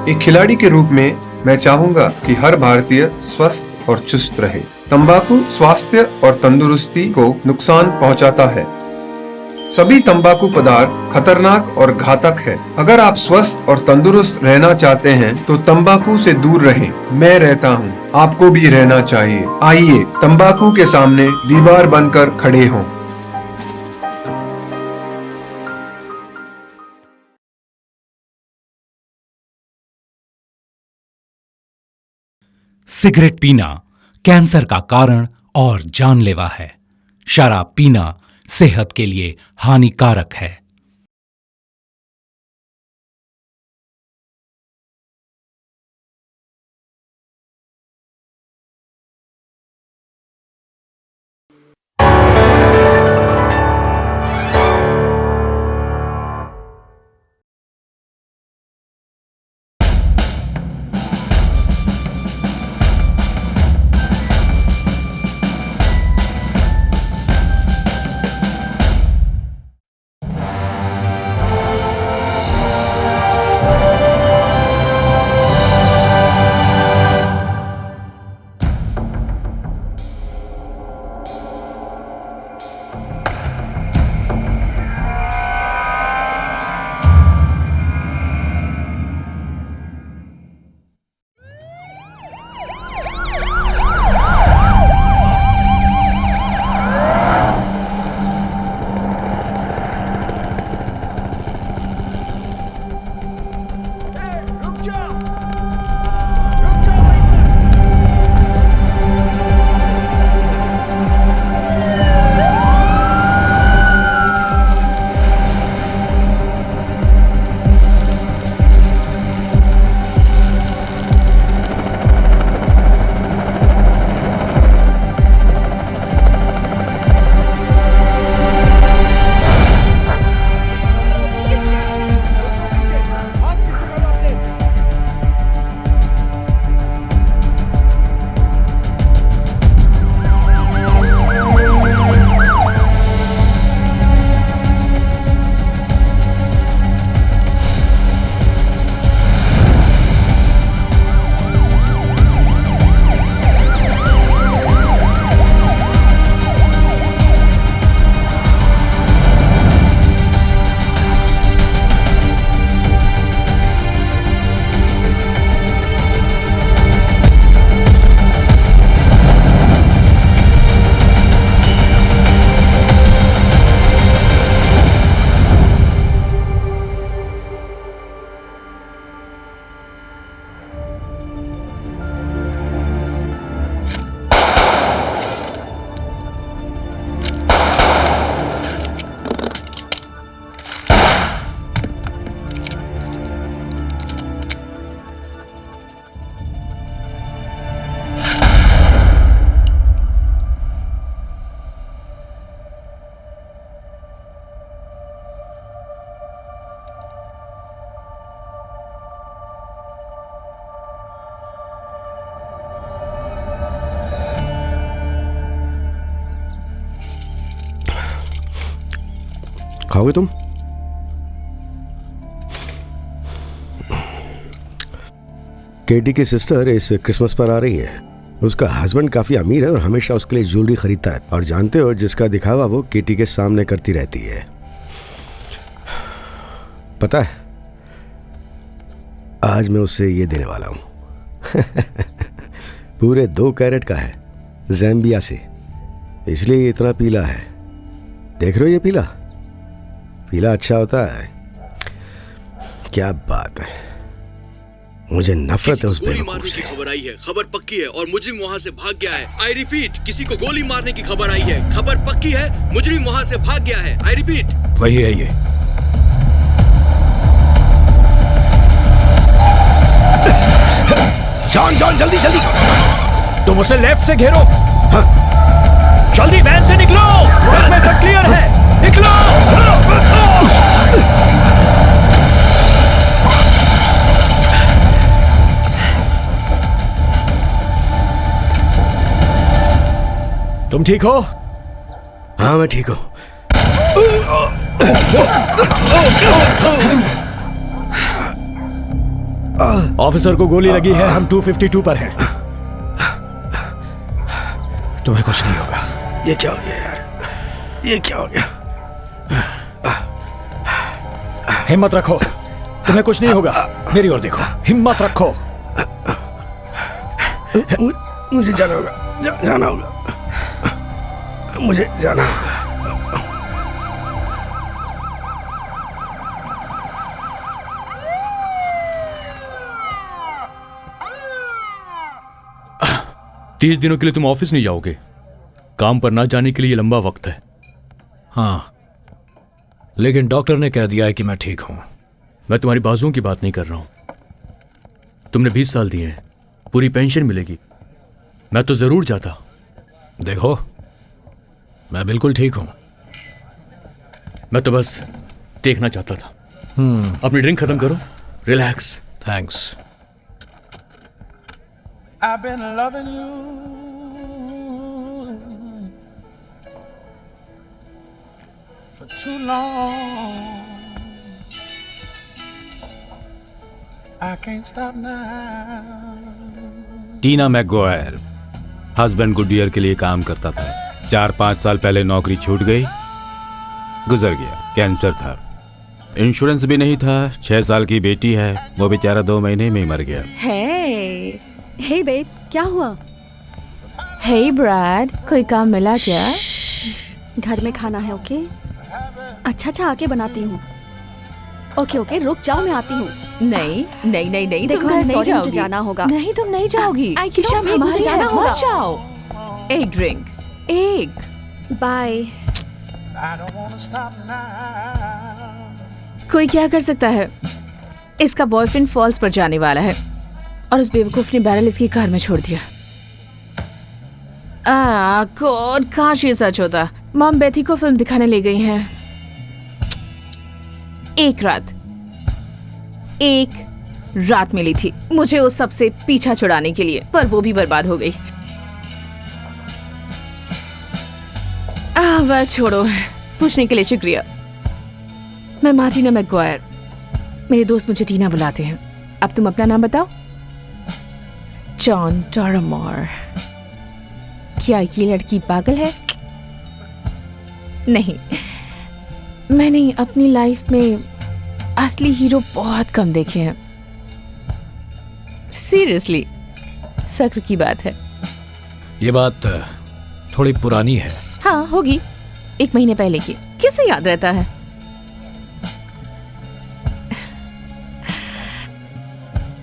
एक खिलाड़ी के रूप में मैं चाहूंगा कि हर भारतीय स्वस्थ और चुस्त रहे। तंबाकू स्वास्थ्य और तंदुरुस्ती को नुकसान पहुंचाता है। सभी तंबाकू पदार्थ खतरनाक और घातक है। अगर आप स्वस्थ और तंदुरुस्त रहना चाहते हैं तो तंबाकू से दूर रहें। मैं रहता हूं, आपको भी रहना चाहिए। आइए तंबाकू के सामने दीवार बनकर खड़े हों। सिगरेट पीना कैंसर का कारण और जानलेवा है। शराब पीना सेहत के लिए हानिकारक है। खाओगे तुम? केटी की सिस्टर इस क्रिसमस पर आ रही है। उसका हस्बैंड काफी अमीर है और हमेशा उसके लिए ज्वेलरी खरीदता है, और जानते हो जिसका दिखावा वो केटी के सामने करती रहती है। पता है आज मैं उससे ये देने वाला हूं। पूरे 2 कैरेट का है, ज़ैम्बिया से, इसलिए इतना पीला है। देख रहे हो ये पीला पीला अच्छा होता है। क्या बात है, मुझे नफरत है उस गोली मारने की खबर आई है, खबर पक्की है और मुजरिम वहां से भाग गया है। आई रिपीट, किसी को गोली मारने की खबर आई है, खबर पक्की है, मुजरिम वहां से भाग गया है। आई रिपीट, वही है ये। जॉन जॉन जल्दी जल्दी, तुम उसे लेफ्ट से घेरो। हाँ? जल्दी वैन से निकलो, वैन में सब क्लियर है, निकलो। तुम ठीक हो? हाँ मैं ठीक हूं। ऑफिसर को गोली लगी है, हम 252 पर हैं। तुम्हें कुछ नहीं होगा। ये क्या हो गया यार, ये क्या हो गया? हिम्मत रखो, तुम्हें कुछ नहीं होगा। मेरी ओर देखो, हिम्मत रखो। मुझे जाना होगा, जाना होगा, मुझे जाना होगा। तीस दिनों के लिए तुम ऑफिस नहीं जाओगे? काम पर ना जाने के लिए ये लंबा वक्त है। हाँ, लेकिन डॉक्टर ने कह दिया है कि मैं ठीक हूं। मैं तुम्हारी बाजुओं की बात नहीं कर रहा हूं। तुमने 20 साल दिए हैं, पूरी पेंशन मिलेगी। मैं तो जरूर जाता। देखो, मैं बिल्कुल ठीक हूं। मैं तो बस देखना चाहता था। अपनी ड्रिंक खत्म करो, relax. Thanks. I've been loving you for too long. I can't stop now. Tina McGuire husband Goodyear के लिए काम करता था। 4-5 साल पहले नौकरी छूट गई, गुजर गया। कैंसर था, इंश्योरेंस भी नहीं था। 6 साल की बेटी है, वो बेचारा 2 महीने में ही मर गया। हे बेब, क्या हुआ? हे ब्रैड, कोई काम मिला क्या? घर में खाना है। ओके, अच्छा आके बनाती हूँ। ओके, रुक जाओ, मैं आती हूँ। नहीं, देखो, तुम घर नहीं मुझे जाओगी। जाना होगा। नहीं, तुम नहीं जाओगी। I cannot ईशा, wait, मुझे हमारी जाना है, होगा। मत जाओ। एक ड्रिंक, एक। Bye. I don't wanna stop now. कोई क्या कर सकता है? इसका बॉयफ्रेंड फॉल्स पर जाने वाला है और उस बेवकूफ ने बैरल इसकी कार में छोड़ दिया। गॉड, काश ये सच होता। मॉम बेथी को फिल्म दिखाने ले गई हैं। एक रात मिली थी मुझे उस सब से पीछा छुड़ाने के लिए, पर वो भी बर्बाद हो गई। वेल, छोड़ो, पूछने के लिए शुक्रिया। मैं मार्टिना मैकगुआयर, मेरे दोस्त मुझे टीना बुलाते हैं। अब तुम अपना नाम बताओ। जॉन डॉरमोर। क्या ये लड़की पागल है? नहीं, मैंने अपनी लाइफ में असली हीरो बहुत कम देखे हैं। सीरियसली, फक्र की बात है। ये बात थोड़ी पुरानी है। हाँ, होगी, 1 महीने पहले की। किसे याद रहता है?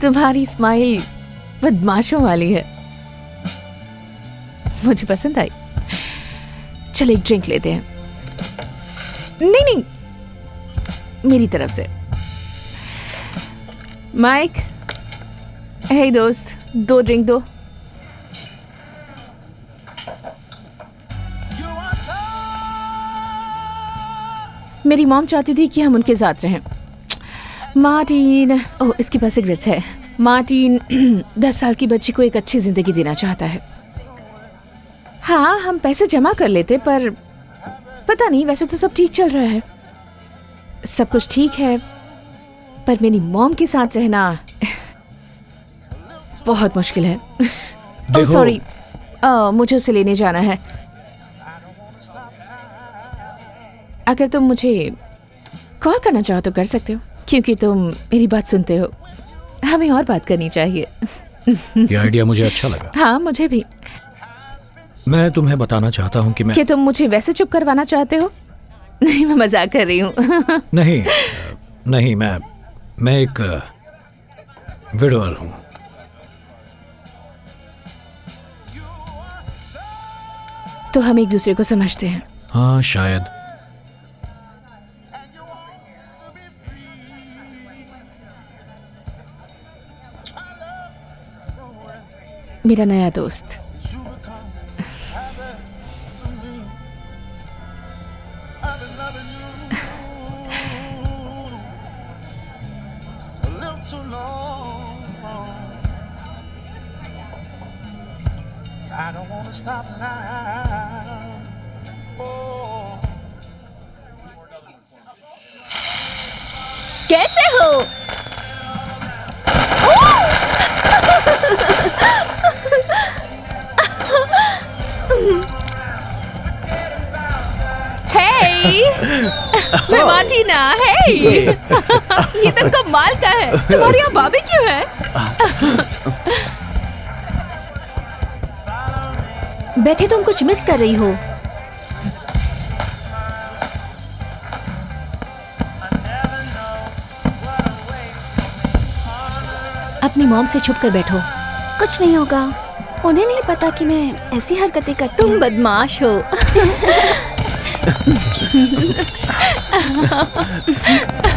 तुम्हारी स्माइल बदमाशों वाली है, मुझे पसंद आई। चल एक ड्रिंक लेते हैं। नहीं, मेरी तरफ से। माइक, हे दोस्त, 2 ड्रिंक दो। मेरी मॉम चाहती थी कि हम उनके साथ रहें। मार्टिन, ओह, इसके पास सिगरेट्स है। मार्टिन 10 साल की बच्ची को एक अच्छी जिंदगी देना चाहता है। हाँ, हम पैसे जमा कर लेते, पर पता नहीं, वैसे तो सब ठीक चल रहा है, सब कुछ ठीक है, पर मेरी मॉम के साथ रहना बहुत मुश्किल है। ओह सॉरी, मुझे उसे लेने जाना है। अगर तुम मुझे कॉल करना चाहो तो कर सकते हो, क्योंकि तुम मेरी बात सुनते हो। हमें और बात करनी चाहिए। ये आइडिया मुझे अच्छा लगा। हाँ, मुझे भी। मैं तुम्हें बताना चाहता हूँ कि तुम मुझे वैसे चुप करवाना चाहते हो? नहीं, मैं मजाक कर रही हूँ। नहीं, मैं एक विडोअर हूँ। तो हम एक दूसरे को समझते हैं। हाँ, शायद। मेरा नया दोस्त। I don't wanna stop now. Oh. कैसे हो? मैं मार्टिना है। ये तो कमाल का है। तुम्हारे यहाँ बारबेक्यू है? बेथी, तुम कुछ मिस कर रही हो। अपनी मॉम से छुप कर बैठो। कुछ नहीं होगा। उन्हें नहीं पता कि मैं ऐसी हरकतें करती हूँ। तुम बदमाश हो।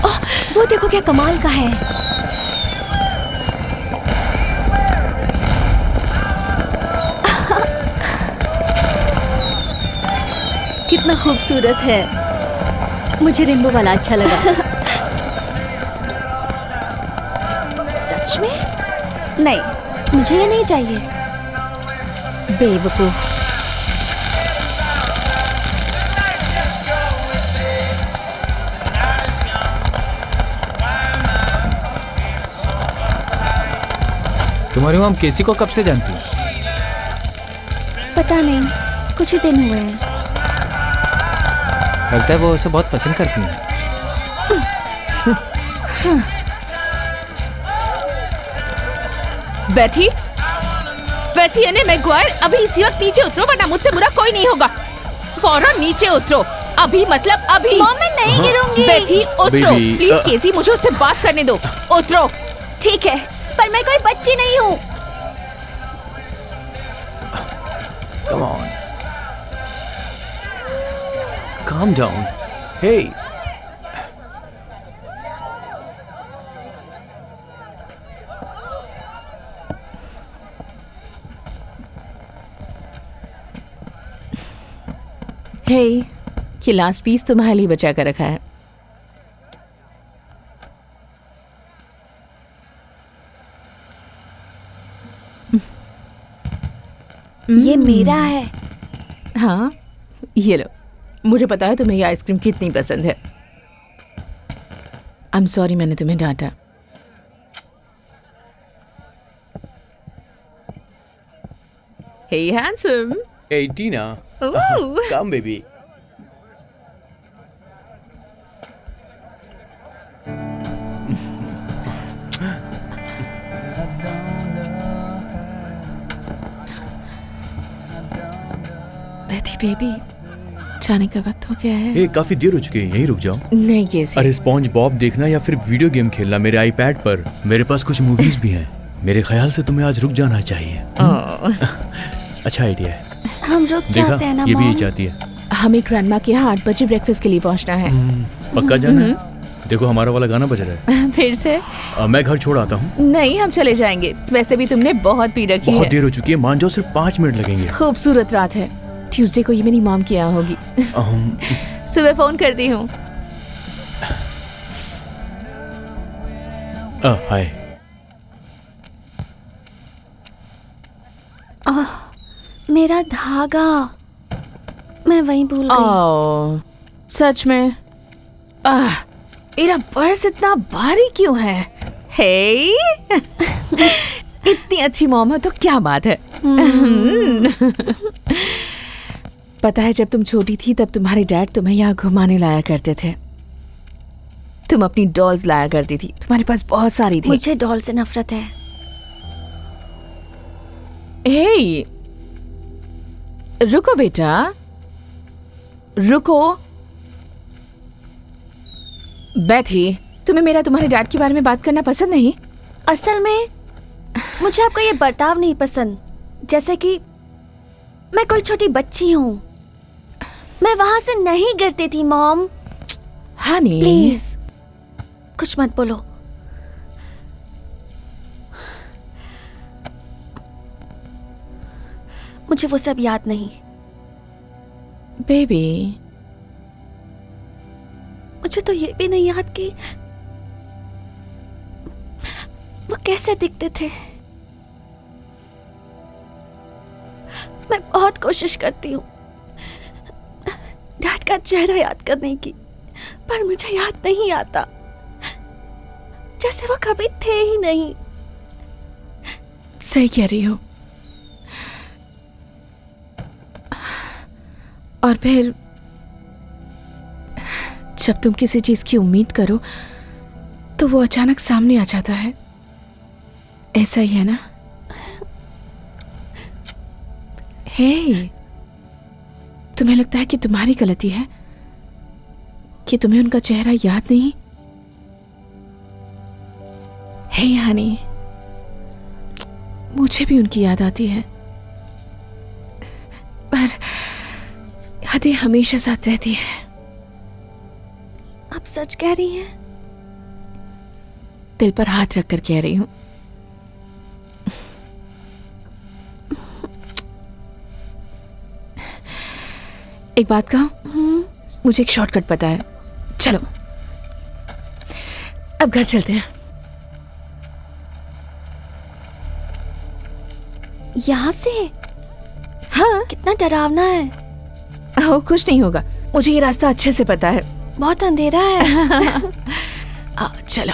ओह, वो देखो क्या कमाल का है। कितना खूबसूरत है। मुझे रेनबो वाला अच्छा लगा। सच में? नहीं, मुझे ये नहीं चाहिए। बेवकूफ। तुम्हारी मॉम केसी को कब से जानती हो? पता नहीं, कुछ ही दिन हुए हैं। लगता है वो उसे बहुत पसंद करती हैं। बैठी ने मैगवायर, अभी इसी वक्त नीचे उतरो वरना मुझसे बुरा कोई नहीं होगा। फौरन नीचे उतरो। अभी मतलब अभी। मॉम, मैं नहीं गिरूंगी। बैठी उतरो प्लीज। केसी, मुझे उससे बात करने दो। उतरो। ठीक है, पर मैं कोई बच्ची नहीं हूँ। Come on. Calm down. Hey. हे, ये लास्ट पीस तुम्हारे लिए बचा कर रखा है। ये मेरा है। हाँ, ये लो। मुझे पता है तुम्हें ये आइसक्रीम कितनी पसंद है। आई एम सॉरी मैंने तुम्हें डांटा। Hey handsome. Hey, Tina. Ooh. Come, baby. बैठी बेबी, जाने का वक्त हो गया है। Hey, काफी देर हो चुकी है, यहीं रुक जाओ। नहीं केसी। अरे स्पॉन्ज बॉब देखना या फिर वीडियो गेम खेलना मेरे आईपैड पर। मेरे पास कुछ मूवीज भी हैं। मेरे ख्याल से तुम्हें आज रुक जाना चाहिए। अच्छा आइडिया है। हम रुक देखा, जाते हैं ना ये भी मॉम? यही चाहती है। हमें ग्रैंडमा के यहाँ 8 बजे ब्रेकफास्ट के लिए पहुँचना है। पक्का जाना है? देखो हमारा वाला गाना बज रहा है। फिर से? मैं घर छोड़ आता हूँ। नहीं, हम चले जाएंगे। वैसे भी तुमने बहुत पी रखी बहुत है। देर हो चुकी है, मान जाओ सिर्फ 5 मिनट लगेंगे। खूबसूरत रात है। ट्यूसडे को ये मेरी मॉम की यहाँ होगी। सुबह फोन करती हूँ। हाय। मेरा धागा मैं वहीं भूल गई। ओह, सच में? मेरा पर्स इतना भारी क्यों है? हे, इतनी अच्छी मॉम हो तो क्या बात है। पता है जब तुम छोटी थी तब तुम्हारे डैड तुम्हें यहाँ घुमाने लाया करते थे। तुम अपनी डॉल्स लाया करती थी। तुम्हारे पास बहुत सारी थी। मुझे डॉल से नफरत है। हे, रुको बेटा, रुको। बैठी, तुम्हें मेरा तुम्हारे डैड के बारे में बात करना पसंद नहीं? असल में मुझे आपका ये बर्ताव नहीं पसंद। जैसे कि मैं कोई छोटी बच्ची हूँ। मैं वहां से नहीं गिरती थी मॉम। हनी, प्लीज कुछ मत बोलो। मुझे वो सब याद नहीं। बेबी, मुझे तो ये भी नहीं याद कि वो कैसे दिखते थे। मैं बहुत कोशिश करती हूँ डैड का चेहरा याद करने की, पर मुझे याद नहीं आता, जैसे वो कभी थे ही नहीं। सही कह रही हो। और फिर जब तुम किसी चीज की उम्मीद करो तो वो अचानक सामने आ जाता है। ऐसा ही है ना? हे, तुम्हें लगता है कि तुम्हारी गलती है कि तुम्हें उनका चेहरा याद नहीं? हे यानी मुझे भी उनकी याद आती है, पर यादें हमेशा साथ रहती हैं। आप सच कह रही हैं? दिल पर हाथ रखकर कह रही हूं। एक बात कहूं, मुझे एक शॉर्टकट पता है। चलो अब घर चलते हैं। यहाँ से? हाँ। कितना डरावना है। ओह, कुछ नहीं होगा, मुझे ये रास्ता अच्छे से पता है। बहुत अंधेरा है। चलो।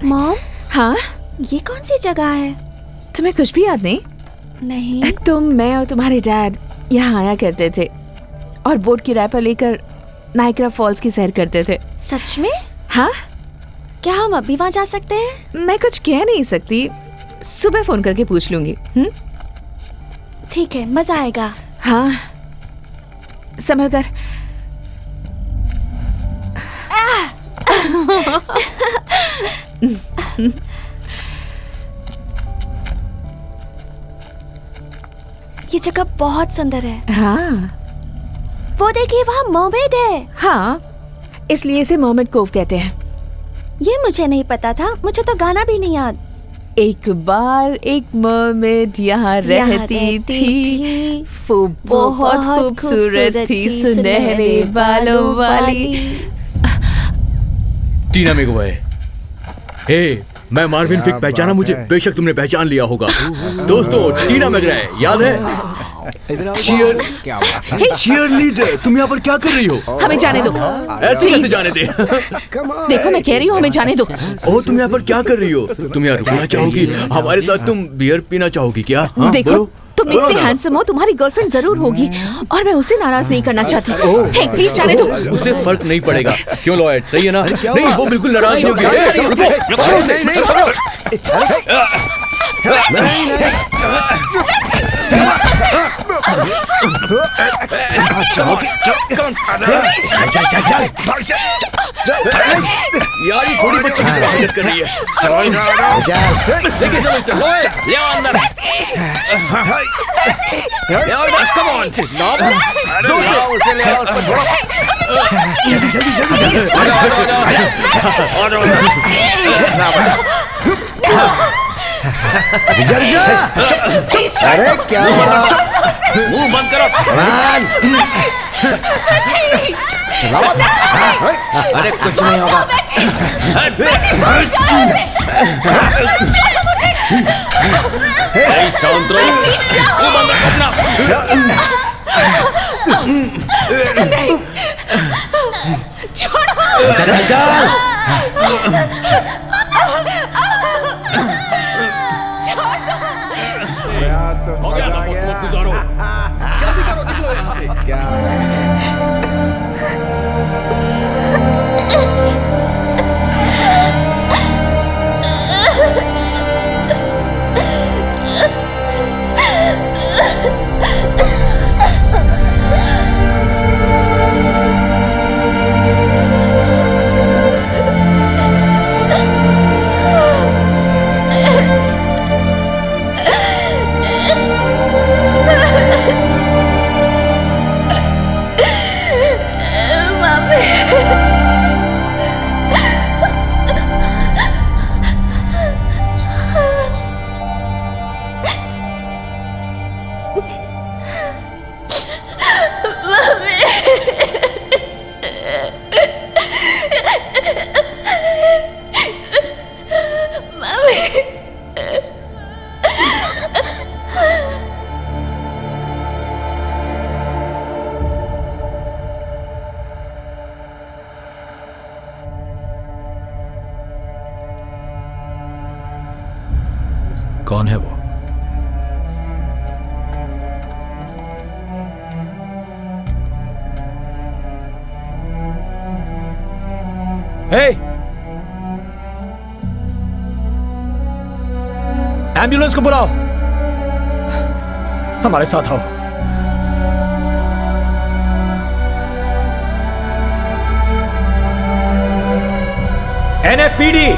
मॉम? हाँ? ये कौन सी जगह है? तुम्हें कुछ भी याद नहीं? नहीं। तुम, मैं और तुम्हारे डैड यहाँ आया करते थे और बोट की रैपर लेकर नाइग्रा फॉल्स की सैर करते थे। सच में? हाँ। क्या हम अभी वहाँ जा सकते हैं? मैं कुछ कह नहीं सकती, सुबह फोन करके पूछ लूंगी। ठीक है, मजा आएगा। हाँ, संभल कर। ये जगह बहुत सुंदर है। हाँ। वो देखिए, वहाँ मर्मेड है। हाँ, इसलिए इसे मर्मेड कोव कहते हैं। ये मुझे नहीं पता था, मुझे तो गाना भी नहीं याद। एक बार एक मर्मेड यहाँ रहती थी, वो बहुत खूबसूरत थी, सुनहरे बालों वाली। टीना मैगवायर। हे, मैं मार्विन फिक, पहचाना मुझे? बेशक तुमने पहचान लिया होगा। दोस्तों, टीना मैगवायर याद है? चीयर लीडर, तुम यहाँ पर क्या कर रही हो? हमें जाने दो। ऐसे कैसे जाने दे? देखो, मैं कह रही हूँ हमें जाने दो। ओह, तुम यहाँ पर क्या कर रही हो? तुम यहाँ रुकना चाहोगी? हमारे साथ तुम बियर पीना चाहोगी क्या? हाँ, देखो, बोलो। तुम इतने हैंडसम हो, तुम्हारी गर्लफ्रेंड जरूर होगी और मैं उसे नाराज नहीं करना चाहती। हे, प्लीज जाने दो। उसे फर्क नहीं पड़ेगा। क्यों लॉयड, सही है ना? नहीं, वो बिल्कुल नाराज नहीं यार, ये थोड़ी बच्ची की तरह हरकत कर रही है। लेके चलो इसे, ले आओ अंदर। कम ऑन, उसे ले आओ, उसको थोड़ा जल्दी। अरे क्या मुंह बंद करो। अरे कुछ नहीं होगा। शांत रहो, मुंह बंद रखो अपना। चल चल हो गया था, बहुत गुजारो। जल्दी करो, निकलो यहाँ से। कौन है वो? एम्बुलेंस को बुलाओ, हमारे साथ आओ। एनएफपीडी,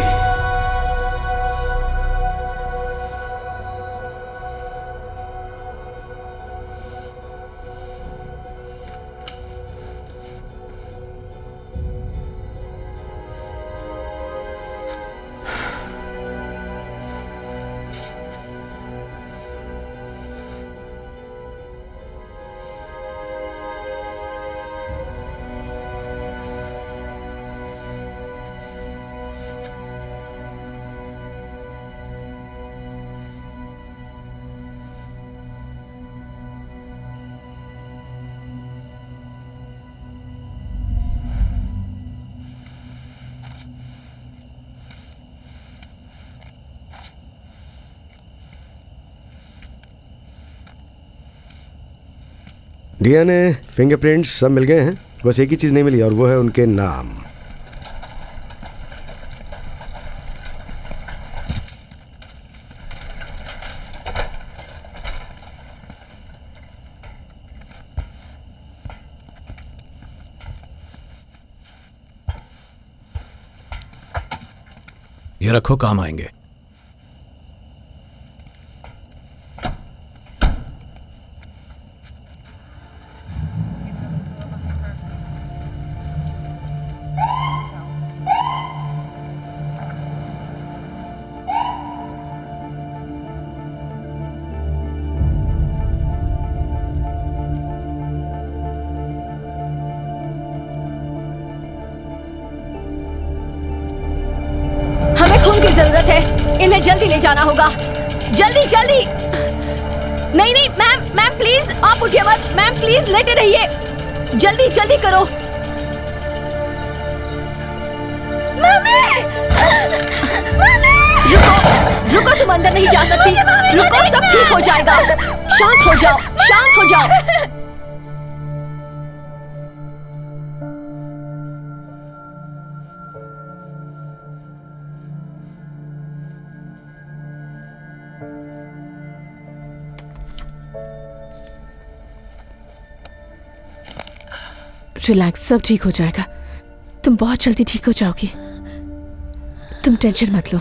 डीएनए, फिंगरप्रिंट्स सब मिल गए हैं, बस एक ही चीज़ नहीं मिली और वो है उनके नाम। ये रखो, काम आएंगे। जरूरत है, इन्हें जल्दी ले जाना होगा। जल्दी जल्दी। नहीं नहीं मैम, मैम प्लीज आप उठिए मत, मैम प्लीज लेटे रहिए, जल्दी जल्दी करो। मम्मी! मम्मी! रुको रुको, तुम अंदर नहीं जा सकती, रुको, सब ठीक हो जाएगा, शांत हो जाओ, शांत हो जाओ। रिलैक्स, सब ठीक हो जाएगा, तुम बहुत जल्दी ठीक हो जाओगी, तुम टेंशन मत लो।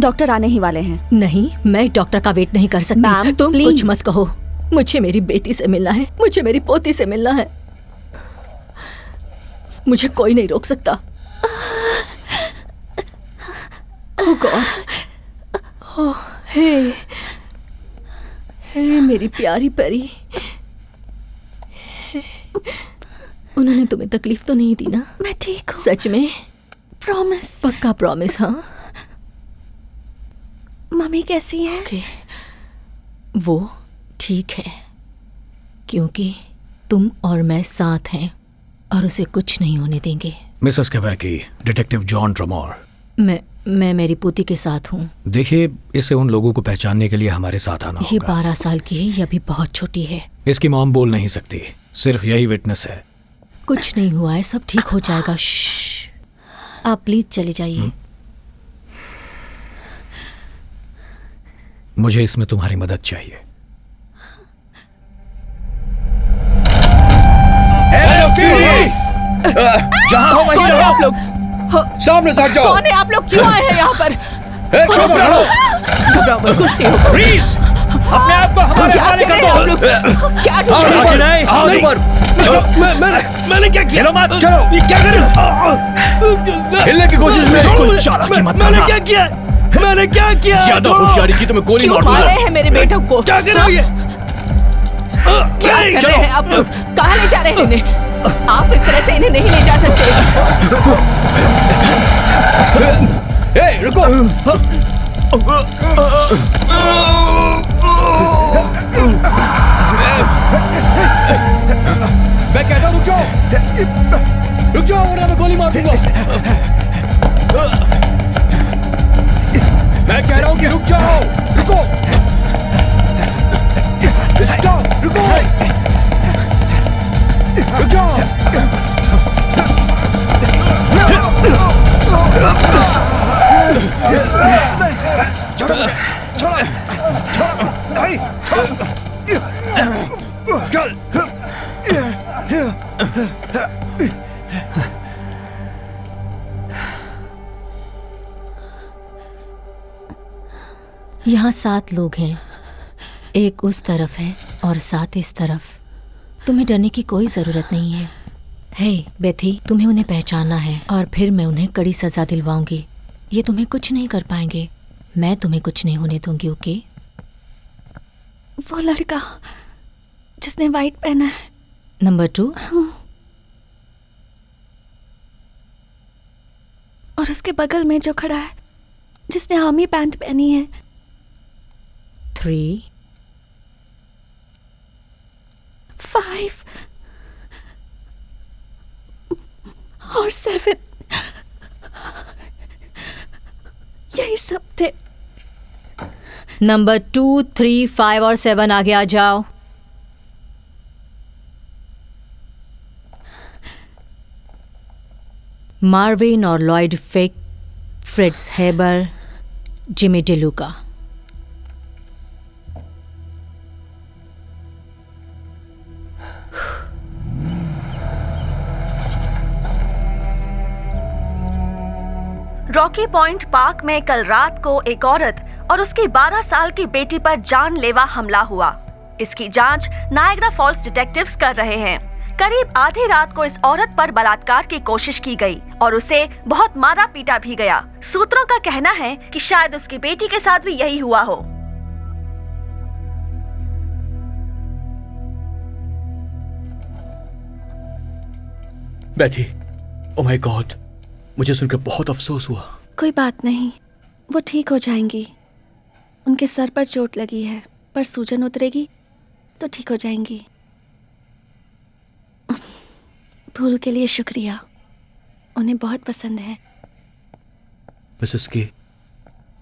डॉक्टर आने ही वाले हैं। नहीं, मैं डॉक्टर का वेट नहीं कर सकती। तुम कुछ मत कहो, मुझे मेरी बेटी से मिलना है, मुझे मेरी पोती से मिलना है, मुझे कोई नहीं रोक सकता। Oh God, oh, हे मेरी प्यारी परी, उन्होंने तुम्हें तकलीफ तो नहीं दी ना? मैं ठीक हूँ। सच में? प्रॉमिस। पक्का प्रॉमिस? हाँ। मम्मी कैसी है? Okay. वो ठीक है, क्योंकि तुम और मैं साथ हैं और उसे कुछ नहीं होने देंगे। मिसेस केवैकी, डिटेक्टिव जॉन ड्रमोर। मैं मेरी पोती के साथ हूँ। देखिए, इसे उन लोगों को पहचानने के लिए हमारे साथ आना होगा। ये 12 साल की है, ये अभी बहुत छोटी है। इसकी मॉम बोल नहीं सकती, सिर्फ यही विटनेस है। कुछ नहीं हुआ है, सब ठीक हो जाएगा। श्श्श, आप प्लीज चले जाइए। मुझे इसमें तुम्हारी मदद चाहिए। जहाँ हो वहीं रहो आप लोग। सामने से हट जाओ। कौन है आप लोग, क्यों आए हैं यहाँ पर? चुप रहो। घबराओ मत, कुछ नहीं होगा। फ्रीज! अपने आप को हमारे हवाले कर दो। आप लोग क्या मैंने क्या किया? मत चलो, ये क्या कर रहे हो? हिलने की कोशिश में कोई चालाकी मत मैंने क्या किया? मैंने क्या किया? ज्यादा होशियारी की तो मैं गोली मार दूंगा। मार रहे हैं मेरे बेटों को? क्या कर रहे हो? क्या कर रहे हैं आप लोग? कहाँ ले जा रहे हैं इन्हें? आप इस तरह से इन्हें नहीं ले जा सकते। ए, रुको। मैं कहता हूँ रुक जाओ वरना मैं गोली मार दूंगा। मैं कह रहा हूं कि रुक जाओ। रुको, स्टॉप, रुको, रुक जाओ। छोड़ो मुझे, छोड़ो, छोड़ो, नहीं, छोड़ो। चल। यहाँ 7 लोग हैं, एक उस तरफ है और 7 इस तरफ। तुम्हें डरने की कोई ज़रूरत नहीं है। हे बेथी, तुम्हें उन्हें पहचानना है और फिर मैं उन्हें कड़ी सज़ा दिलवाऊंगी। ये तुम्हें कुछ नहीं कर पाएंगे। मैं तुम्हें कुछ नहीं होने दूंगी, ओके? वो लड़का जिसने वाइट पहना है, नंबर 2। और उसके बगल में जो खड़ा है जिसने आर्मी पैंट पहनी है, 3, 5 और 7। यही सब थे। नंबर 2, 3, 5 और 7 आगे आ जाओ। मार्विन और Lloyd Fick, Fritz Haber, Jimmy DeLuca. Rocky Point Park में कल रात को एक औरत और उसकी 12 साल की बेटी पर जानलेवा हमला हुआ। इसकी जांच नायग्रा फॉल्स डिटेक्टिव्स कर रहे हैं। करीब आधी रात को इस औरत पर बलात्कार की कोशिश की गई और उसे बहुत मारा पीटा भी गया। सूत्रों का कहना है कि शायद उसकी बेटी के साथ भी यही हुआ हो। बैथी, ओह माय गॉड, मुझे सुनकर बहुत अफसोस हुआ। कोई बात नहीं, वो ठीक हो जाएंगी। उनके सर पर चोट लगी है, पर सूजन उतरेगी तो ठीक हो जाएंगी। भूल के लिए शुक्रिया, उन्हें बहुत पसंद है। मिसेस के,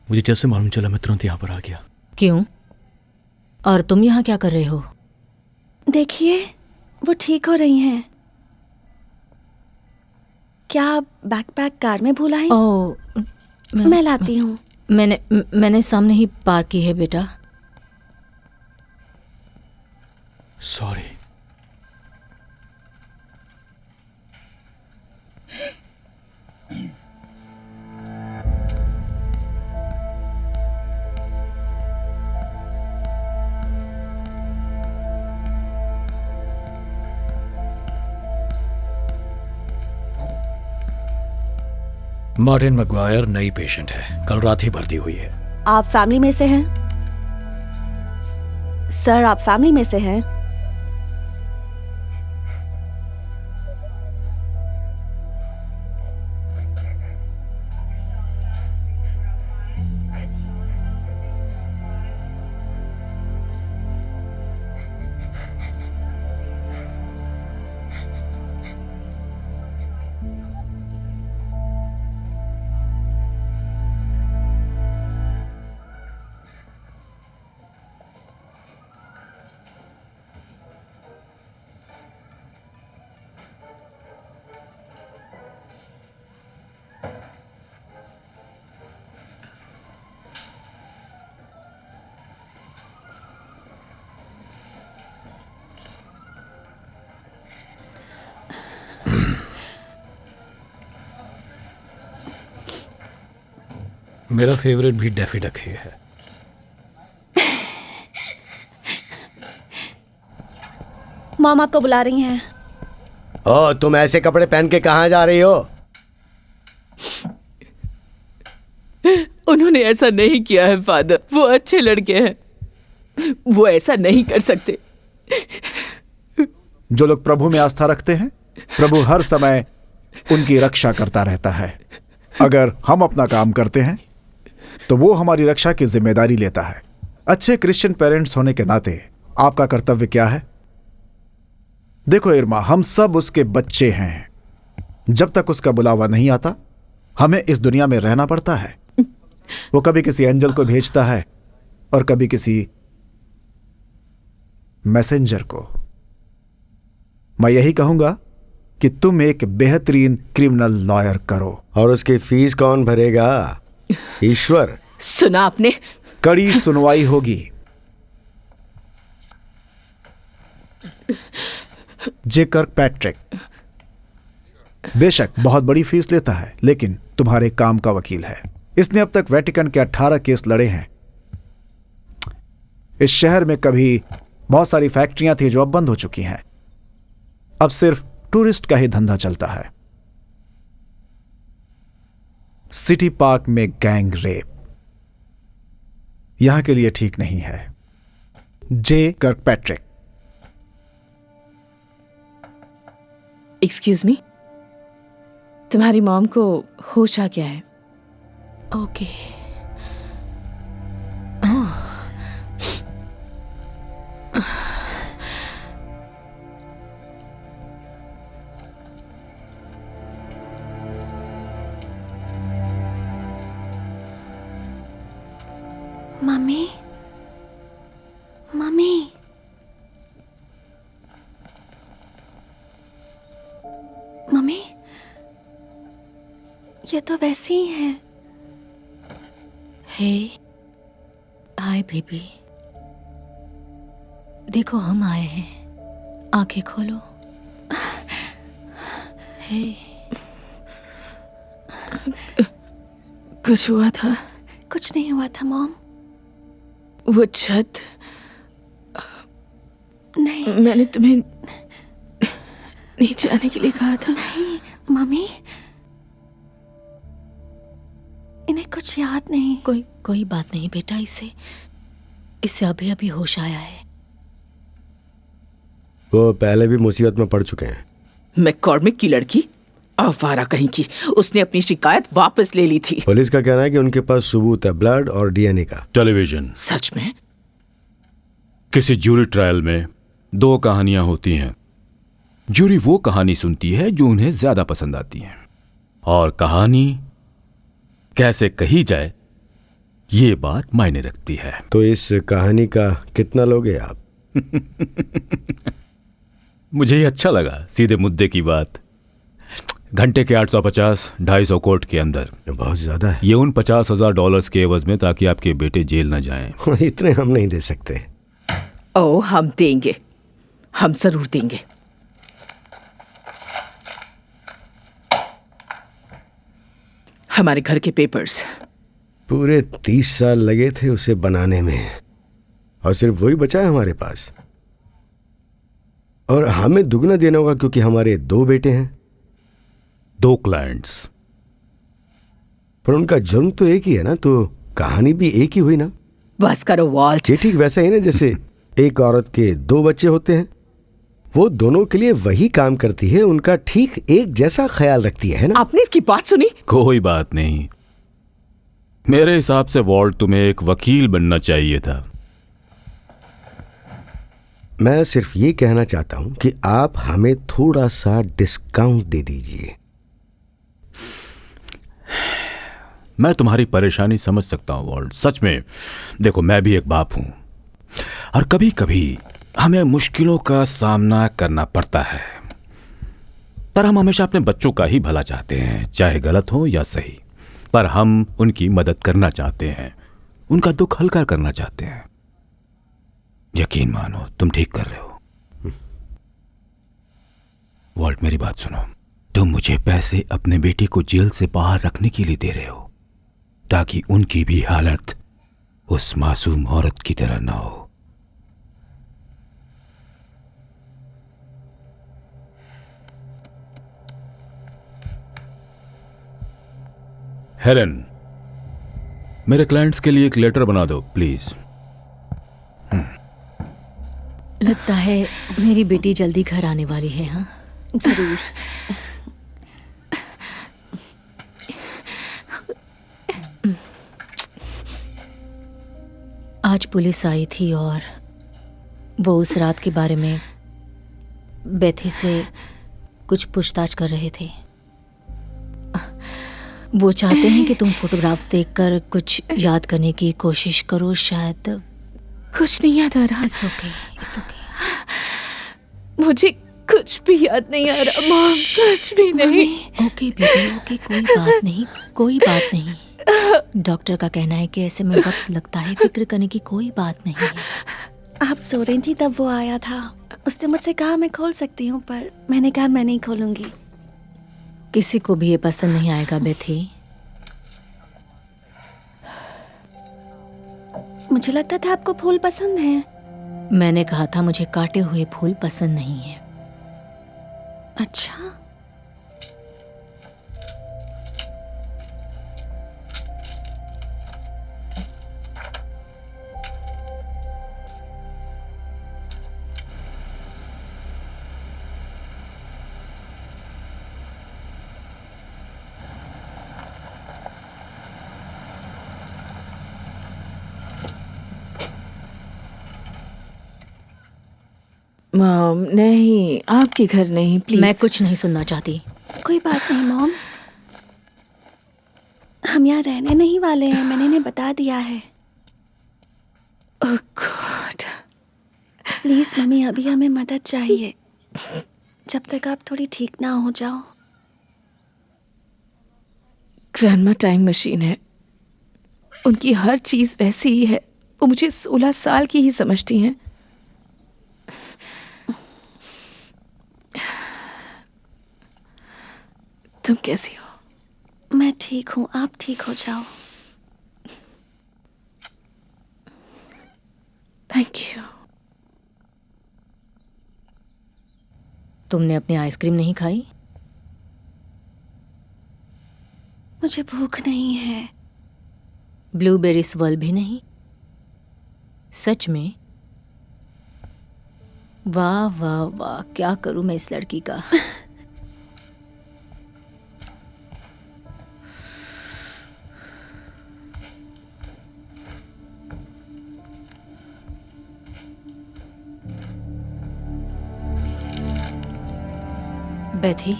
मुझे जैसे मालूम चला मैं तुरंत यहाँ पर आ गया। क्यों? और तुम यहाँ क्या कर रहे हो? देखिए, वो ठीक हो रही हैं। क्या आप बैकपैक कार में भूल आई? ओह, मैं लाती हूँ। मैंने सामने ही पार्क की है बेटा। सॉरी। मार्टिन मैग्वायर नई पेशेंट है, कल रात ही भर्ती हुई है। आप फैमिली में से हैं? सर, आप फैमिली में से हैं? मेरा फेवरेट भी डेफी डक ही है। मॉम आपको बुला रही हैं। ओ, तुम ऐसे कपड़े पहन के कहाँ जा रही हो? उन्होंने ऐसा नहीं किया है फादर, वो अच्छे लड़के हैं, वो ऐसा नहीं कर सकते। जो लोग प्रभु में आस्था रखते हैं, प्रभु हर समय उनकी रक्षा करता रहता है। अगर हम अपना काम करते हैं तो वो हमारी रक्षा की जिम्मेदारी लेता है। अच्छे क्रिश्चियन पेरेंट्स होने के नाते आपका कर्तव्य क्या है? देखो इरमा, हम सब उसके बच्चे हैं। जब तक उसका बुलावा नहीं आता, हमें इस दुनिया में रहना पड़ता है। वो कभी किसी एंजल को भेजता है और कभी किसी मैसेंजर को। मैं यही कहूंगा कि तुम एक बेहतरीन क्रिमिनल लॉयर करो। और उसकी फीस कौन भरेगा? ईश्वर। सुना आपने? कड़ी सुनवाई होगी। जे कर्कपैट्रिक बेशक बहुत बड़ी फीस लेता है, लेकिन तुम्हारे काम का वकील है। इसने अब तक वेटिकन के 18 केस लड़े हैं। इस शहर में कभी बहुत सारी फैक्ट्रियां थी जो अब बंद हो चुकी हैं। अब सिर्फ टूरिस्ट का ही धंधा चलता है। सिटी पार्क में गैंग रेप यहां के लिए ठीक नहीं है। जे कर्कपैट्रिक। एक्सक्यूज मी, तुम्हारी मॉम को होश आ गया है। ओके। मम्मी, मम्मी, मम्मी, ये तो वैसी ही है। हे, हाय बेबी, देखो हम आए हैं, आंखें खोलो। हे, कुछ हुआ था? कुछ नहीं हुआ था मॉम। वो छत, नहीं, मैंने तुम्हें नीचे आने के लिए कहा था। नहीं मम्मी, इन्हें कुछ याद नहीं। कोई बात नहीं बेटा, इससे अभी अभी होश आया है। वो पहले भी मुसीबत में पड़ चुके हैं। मैककॉर्मिक की लड़की, आवारा कहीं की, उसने अपनी शिकायत वापस ले ली थी। पुलिस का कहना है कि उनके पास सबूत है, ब्लड और डीएनए का। टेलीविजन। सच में? किसी जूरी ट्रायल में 2 कहानियां होती हैं। जूरी वो कहानी सुनती है जो उन्हें ज्यादा पसंद आती है, और कहानी कैसे कही जाए ये बात मायने रखती है। तो इस कहानी का कितना लोगे आप? मुझे ये अच्छा लगा, सीधे मुद्दे की बात। घंटे के 850, 250 कोर्ट के अंदर। बहुत ज्यादा है। ये उन $50,000 के एवज में, ताकि आपके बेटे जेल न जाएं। इतने हम नहीं दे सकते। ओ, हम देंगे, हम जरूर देंगे। हमारे घर के पेपर्स। पूरे 30 साल लगे थे उसे बनाने में, और सिर्फ वही बचा है हमारे पास। और हमें दुगना देना होगा क्योंकि हमारे 2 बेटे हैं, 2 क्लाइंट्स। पर उनका जन्म तो एक ही है ना, तो कहानी भी एक ही हुई ना। बस करो वॉल्ट। ये ठीक वैसा ही ना जैसे एक औरत के 2 बच्चे होते हैं, वो दोनों के लिए वही काम करती है, उनका ठीक एक जैसा ख्याल रखती है ना। आपने इसकी बात सुनी? कोई बात नहीं, मेरे हिसाब से वॉल्ट तुम्हें एक वकील बनना चाहिए था। मैं सिर्फ ये कहना चाहता हूं कि आप हमें थोड़ा सा डिस्काउंट दे दीजिए। मैं तुम्हारी परेशानी समझ सकता हूं वॉल्ट, सच में। देखो, मैं भी एक बाप हूं, और कभी कभी हमें मुश्किलों का सामना करना पड़ता है, पर हम हमेशा अपने बच्चों का ही भला चाहते हैं, चाहे गलत हो या सही। पर हम उनकी मदद करना चाहते हैं, उनका दुख हल्का करना चाहते हैं। यकीन मानो, तुम ठीक कर रहे हो। वॉल्ट, मेरी बात सुनो। तुम मुझे पैसे अपने बेटे को जेल से बाहर रखने के लिए दे रहे हो, ताकि उनकी भी हालत उस मासूम औरत की तरह ना हो। हेलेन, मेरे क्लाइंट्स के लिए एक लेटर बना दो प्लीज। लगता है मेरी बेटी जल्दी घर आने वाली है। हाँ, जरूर। आज पुलिस आई थी और वो उस रात के बारे में बेथी से कुछ पूछताछ कर रहे थे। वो चाहते हैं कि तुम फोटोग्राफ्स देखकर कुछ याद करने की कोशिश करो। शायद कुछ नहीं याद आ रहा। It's okay. मुझे कुछ भी याद नहीं आ रहा मॉम, कुछ भी नहीं। ओके बेबी, ओके, कोई बात नहीं, कोई बात नहीं। डॉक्टर का कहना है कि ऐसे में वक्त लगता है, फिक्र करने की कोई बात नहीं है। आप सो रही थी तब वो आया था। उसने मुझसे कहा मैं खोल सकती हूँ, पर मैंने कहा मैं नहीं खोलूंगी। किसी को भी ये पसंद नहीं आएगा बेथी। मुझे लगता था आपको फूल पसंद है। मैंने कहा था मुझे काटे हुए फूल पसंद नहीं है। अच्छा, मॉम नहीं, आपके घर नहीं, प्लीज। मैं कुछ नहीं सुनना चाहती। कोई बात नहीं मॉम, हम यहाँ रहने नहीं वाले हैं, मैंने इन्हें बता दिया है। ओह गॉड। प्लीज मम्मी, अभी हमें मदद चाहिए जब तक आप थोड़ी ठीक ना हो जाओ। ग्रैंडमा टाइम मशीन है, उनकी हर चीज वैसी ही है। वो मुझे 16 साल की ही समझती हैं। तुम कैसी हो? मैं ठीक हूँ, आप ठीक हो जाओ। Thank you. तुमने अपनी आइसक्रीम नहीं खाई? मुझे भूख नहीं है। ब्लूबेरी स्वर्ल भी नहीं? सच में? वाह वाह वाह, क्या करूं मैं इस लड़की का। बेथी,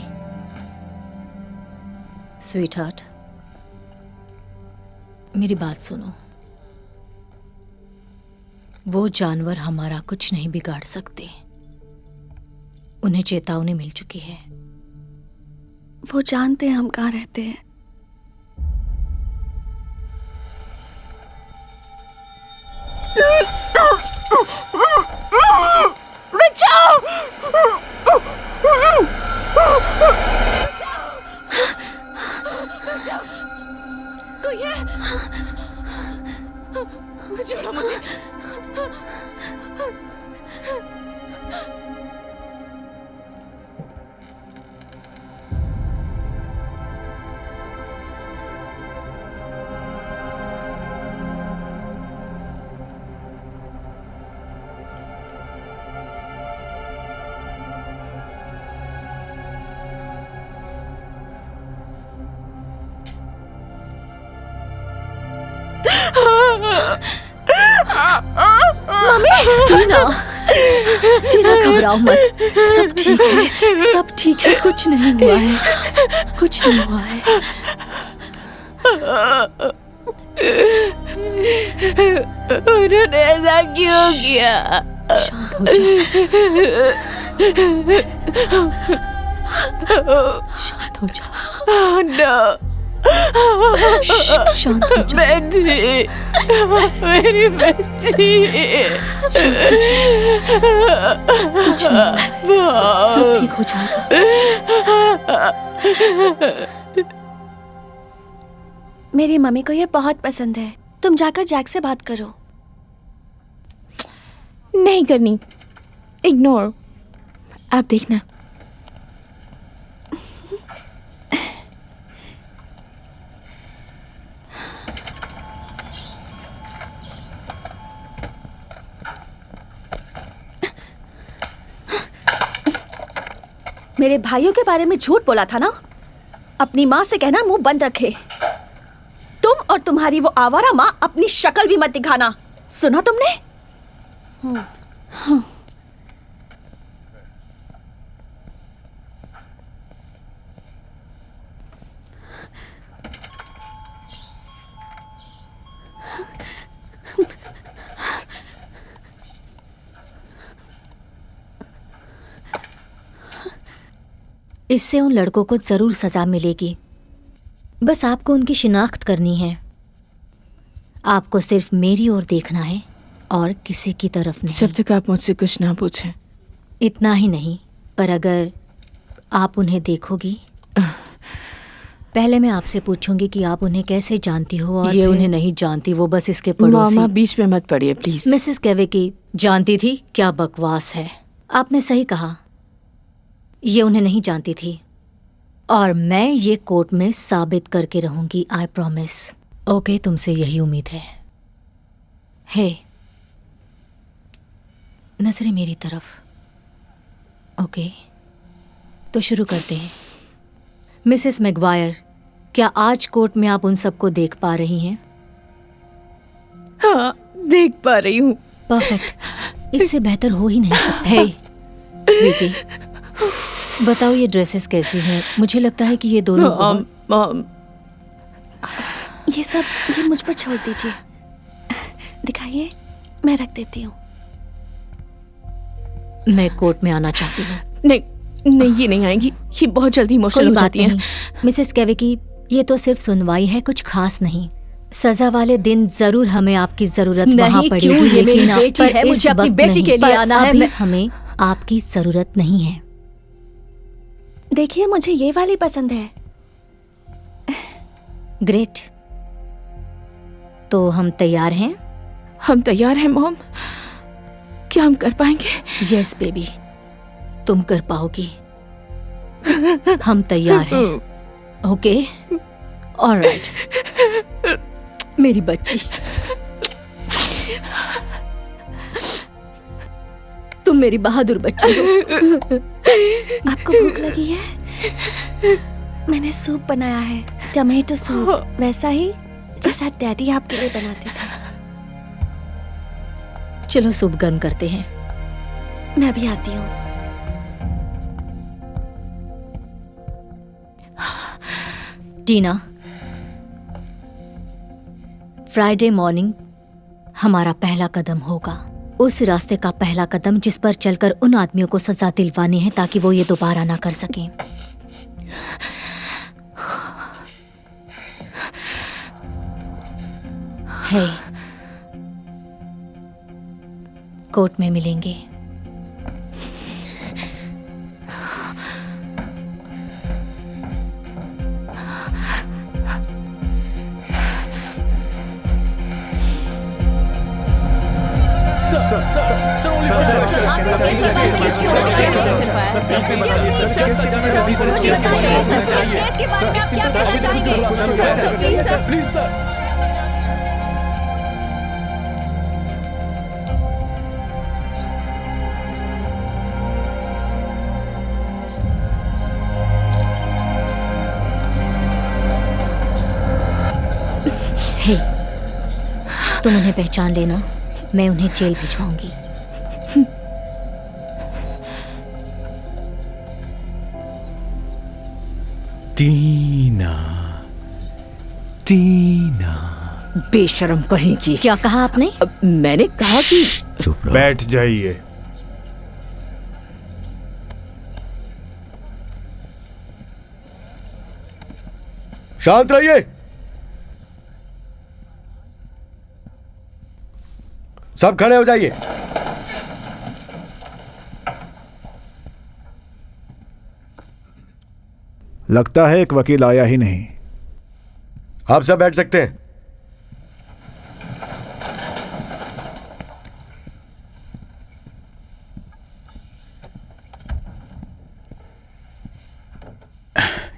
स्वीटहार्ट, मेरी बात सुनो। वो जानवर हमारा कुछ नहीं बिगाड़ सकते। उन्हें चेतावनी मिल चुकी है। वो जानते हैं हम कहाँ रहते हैं। बचाओ! तो ये छोड़ो मुझे। टीना, टीना घबराओ मत, सब ठीक है, सब ठीक है, कुछ नहीं हुआ है, कुछ नहीं हुआ है। उन्होंने ऐसा क्यों किया? शांत हो जाओ, शांत हो जाओ। नो, शांत हो जाओ। बेटी, मेरी बच्ची। कुछ नहीं, सब ठीक हो जाएगा। मेरी मम्मी को ये बहुत पसंद है। तुम जाकर जैक से बात करो। नहीं करनी, इग्नोर। आप देखना। मेरे भाइयों के बारे में झूठ बोला था ना? अपनी माँ से कहना मुंह बंद रखे। तुम और तुम्हारी वो आवारा माँ अपनी शक्ल भी मत दिखाना, सुना तुमने? इससे उन लड़कों को जरूर सजा मिलेगी। बस आपको उनकी शिनाख्त करनी है। आपको सिर्फ मेरी ओर देखना है और किसी की तरफ नहीं। जब तक आप मुझसे कुछ ना पूछें। इतना ही नहीं, पर अगर आप उन्हें देखोगी, पहले मैं आपसे पूछूंगी कि आप उन्हें कैसे जानती हो। और ये फिर... उन्हें नहीं जानती, वो बस इसके पड़ोसी। मामा बीच में मत पड़िए प्लीज। मिसेस केवे की जानती थी? क्या बकवास है। आपने सही कहा, ये उन्हें नहीं जानती थी और मैं ये कोर्ट में साबित करके रहूंगी। I promise. ओके, तुमसे यही उम्मीद है। हे, नजरें मेरी तरफ। ओके, तो शुरू करते हैं। मिसेस मैगवायर, क्या आज कोर्ट में आप उन सबको देख पा रही हैं? हाँ, देख पा रही हूँ। परफेक्ट, इससे बेहतर हो ही नहीं सकता। हे स्वीटी, बताओ ये ड्रेसेस कैसी हैं? मुझे लगता है कि ये दोनों ये मुझ पर छोड़ दीजिए। दिखाइए, मैं रख देती हूँ। मैं कोर्ट में आना चाहती हूँ। नहीं, ये नहीं आएंगी। ये बहुत जल्दी इमोशनल हो जाती हैं। मिसेस केवे की, ये तो सिर्फ सुनवाई है, कुछ खास नहीं। सजा वाले दिन जरूर हमें आपकी जरूरत वहाँ पड़ेगी। ये मेरी बेटी है, मुझे अपनी बेटी के लिए आना है। हमें आपकी जरूरत नहीं है। देखिए, मुझे ये वाली पसंद है। ग्रेट, तो हम तैयार हैं? हम तैयार हैं मॉम। क्या हम कर पाएंगे? यस बेबी, तुम कर पाओगी। हम तैयार हैं। ओके, ऑलराइट मेरी बच्ची। तुम मेरी बहादुर बच्ची हो। आपको भूख लगी है? मैंने सूप बनाया है, टमेटो सूप, वैसा ही जैसा डैडी आपके लिए बनाते थे। चलो सूप गर्म करते हैं। मैं भी आती हूँ। टीना, फ्राइडे मॉर्निंग हमारा पहला कदम होगा। उस रास्ते का पहला कदम जिस पर चलकर उन आदमियों को सजा दिलवानी है ताकि वो ये दोबारा ना कर सकें। है, कोर्ट में मिलेंगे। हे, तुम उन्हें पहचान लेना, मैं उन्हें जेल भिजवाऊंगी। टीना, टीना, बेशरम कहेगी। क्या कहा आपने? मैंने कहा कि चुप रहो। बैठ जाइए। शांत रहिए। सब खड़े हो जाइए। लगता है एक वकील आया ही नहीं। आप सब बैठ सकते हैं।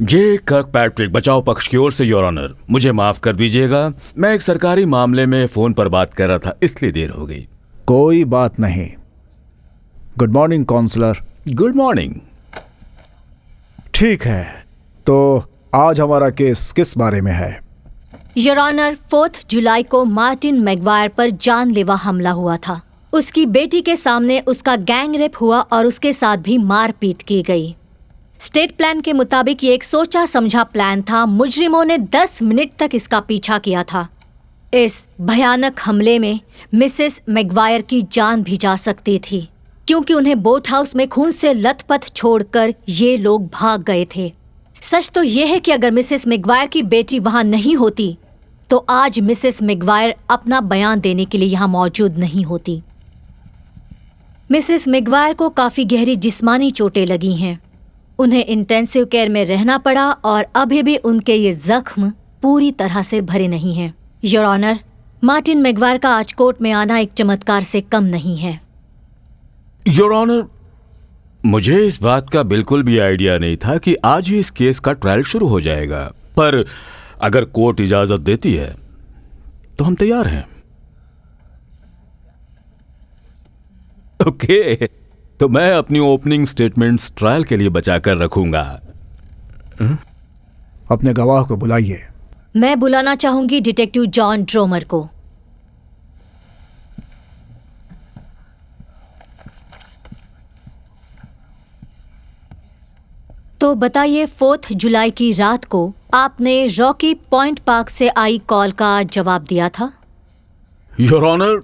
जे कर्कपैट्रिक, बचाव पक्ष की ओर से। योर ऑनर, मुझे माफ कर दीजिएगा, मैं एक सरकारी मामले में फोन पर बात कर रहा था, इसलिए देर हो गई। कोई बात नहीं। Good morning counsellor. Good morning. ठीक है, तो आज हमारा केस किस बारे में है? योर ऑनर, 4 जुलाई को मार्टिन मैगवायर पर जानलेवा हमला हुआ था। उसकी बेटी के सामने उसका गैंग रेप हुआ और उसके साथ भी मारपीट की गई। स्टेट प्लान के मुताबिक ये एक सोचा समझा प्लान था। मुजरिमों ने 10 मिनट तक इसका पीछा किया था। इस भयानक हमले में मिसेस मैगवायर की जान भी जा सकती थी। क्योंकि उन्हें बोट हाउस में खून से लथपथ छोड़कर ये लोग भाग गए थे। सच तो यह है कि अगर मिसेस मैगवायर की बेटी वहां नहीं होती तो आज मिसेस मैगवायर अपना बयान देने के लिए यहाँ मौजूद नहीं होती। मिसेस मैगवायर को काफी गहरी जिस्मानी चोटें लगी हैं। उन्हें इंटेंसिव केयर में रहना पड़ा और अभी भी उनके ये जख्म पूरी तरह से भरे नहीं हैं। योर ऑनर, मार्टिन मैगवायर का आज कोर्ट में आना एक चमत्कार से कम नहीं है। योर ऑनर, मुझे इस बात का बिल्कुल भी आइडिया नहीं था कि आज ही इस केस का ट्रायल शुरू हो जाएगा, पर अगर कोर्ट इजाजत देती है तो हम तैयार हैं। ओके, तो मैं अपनी ओपनिंग स्टेटमेंट्स ट्रायल के लिए बचा कर रखूंगा। अपने गवाह को बुलाइए। मैं बुलाना चाहूंगी डिटेक्टिव जॉन ड्रोमर को। तो बताइए, 4 जुलाई की रात को आपने रॉकी पॉइंट पार्क से आई कॉल का जवाब दिया था? योर ऑनर,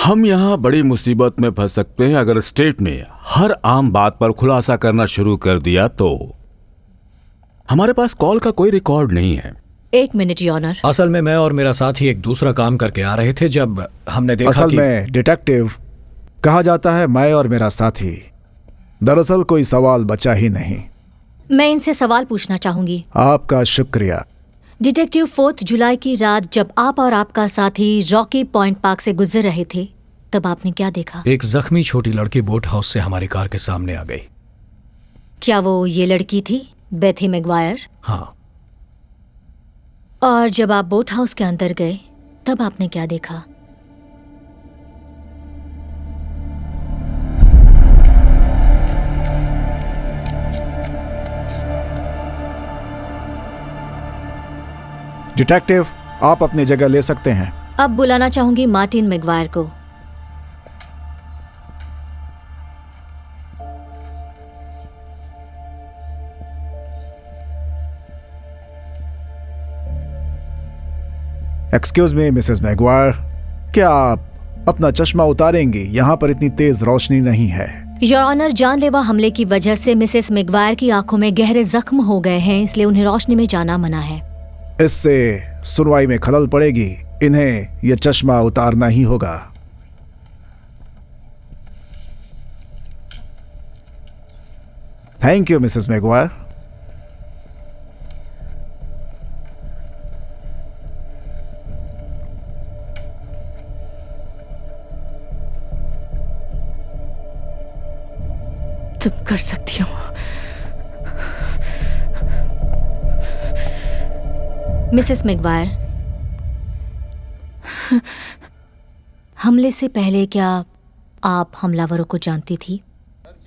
हम यहाँ बड़ी मुसीबत में फंस सकते हैं अगर स्टेट ने हर आम बात पर खुलासा करना शुरू कर दिया तो। हमारे पास कॉल का कोई रिकॉर्ड नहीं है। 1 मिनट योर ऑनर। असल में मैं और मेरा साथी एक दूसरा काम करके आ रहे थे जब हमने देखा असल में डिटेक्टिव कहा जाता है मैं और मेरा साथी। दरअसल कोई सवाल बचा ही नहीं। मैं इनसे सवाल पूछना चाहूंगी। आपका शुक्रिया। डिटेक्टिव, 4 जुलाई की रात जब आप और आपका साथी रॉकी पॉइंट पार्क से गुजर रहे थे तब आपने क्या देखा? एक जख्मी छोटी लड़की बोट हाउस से हमारी कार के सामने आ गई। क्या वो ये लड़की थी, बेथी मैगवायर? हाँ। और जब आप बोट हाउस के अंदर गए तब आपने क्या देखा? डिटेक्टिव, आप अपनी जगह ले सकते हैं। अब बुलाना चाहूंगी मार्टिन मैगवायर को। एक्सक्यूज मी मिसेस मैगवायर, क्या आप अपना चश्मा उतारेंगी? यहाँ पर इतनी तेज रोशनी नहीं है। योर ऑनर, जानलेवा हमले की वजह से मिसेस मैगवायर की आंखों में गहरे जख्म हो गए हैं, इसलिए उन्हें रोशनी में जाना मना है। इससे सुनवाई में खलल पड़ेगी। इन्हें यह चश्मा उतारना ही होगा। Thank you Mrs Maguire. तुम कर सकती हो। मिसेस मैगवायर, हमले से पहले क्या आप हमलावरों को जानती थी?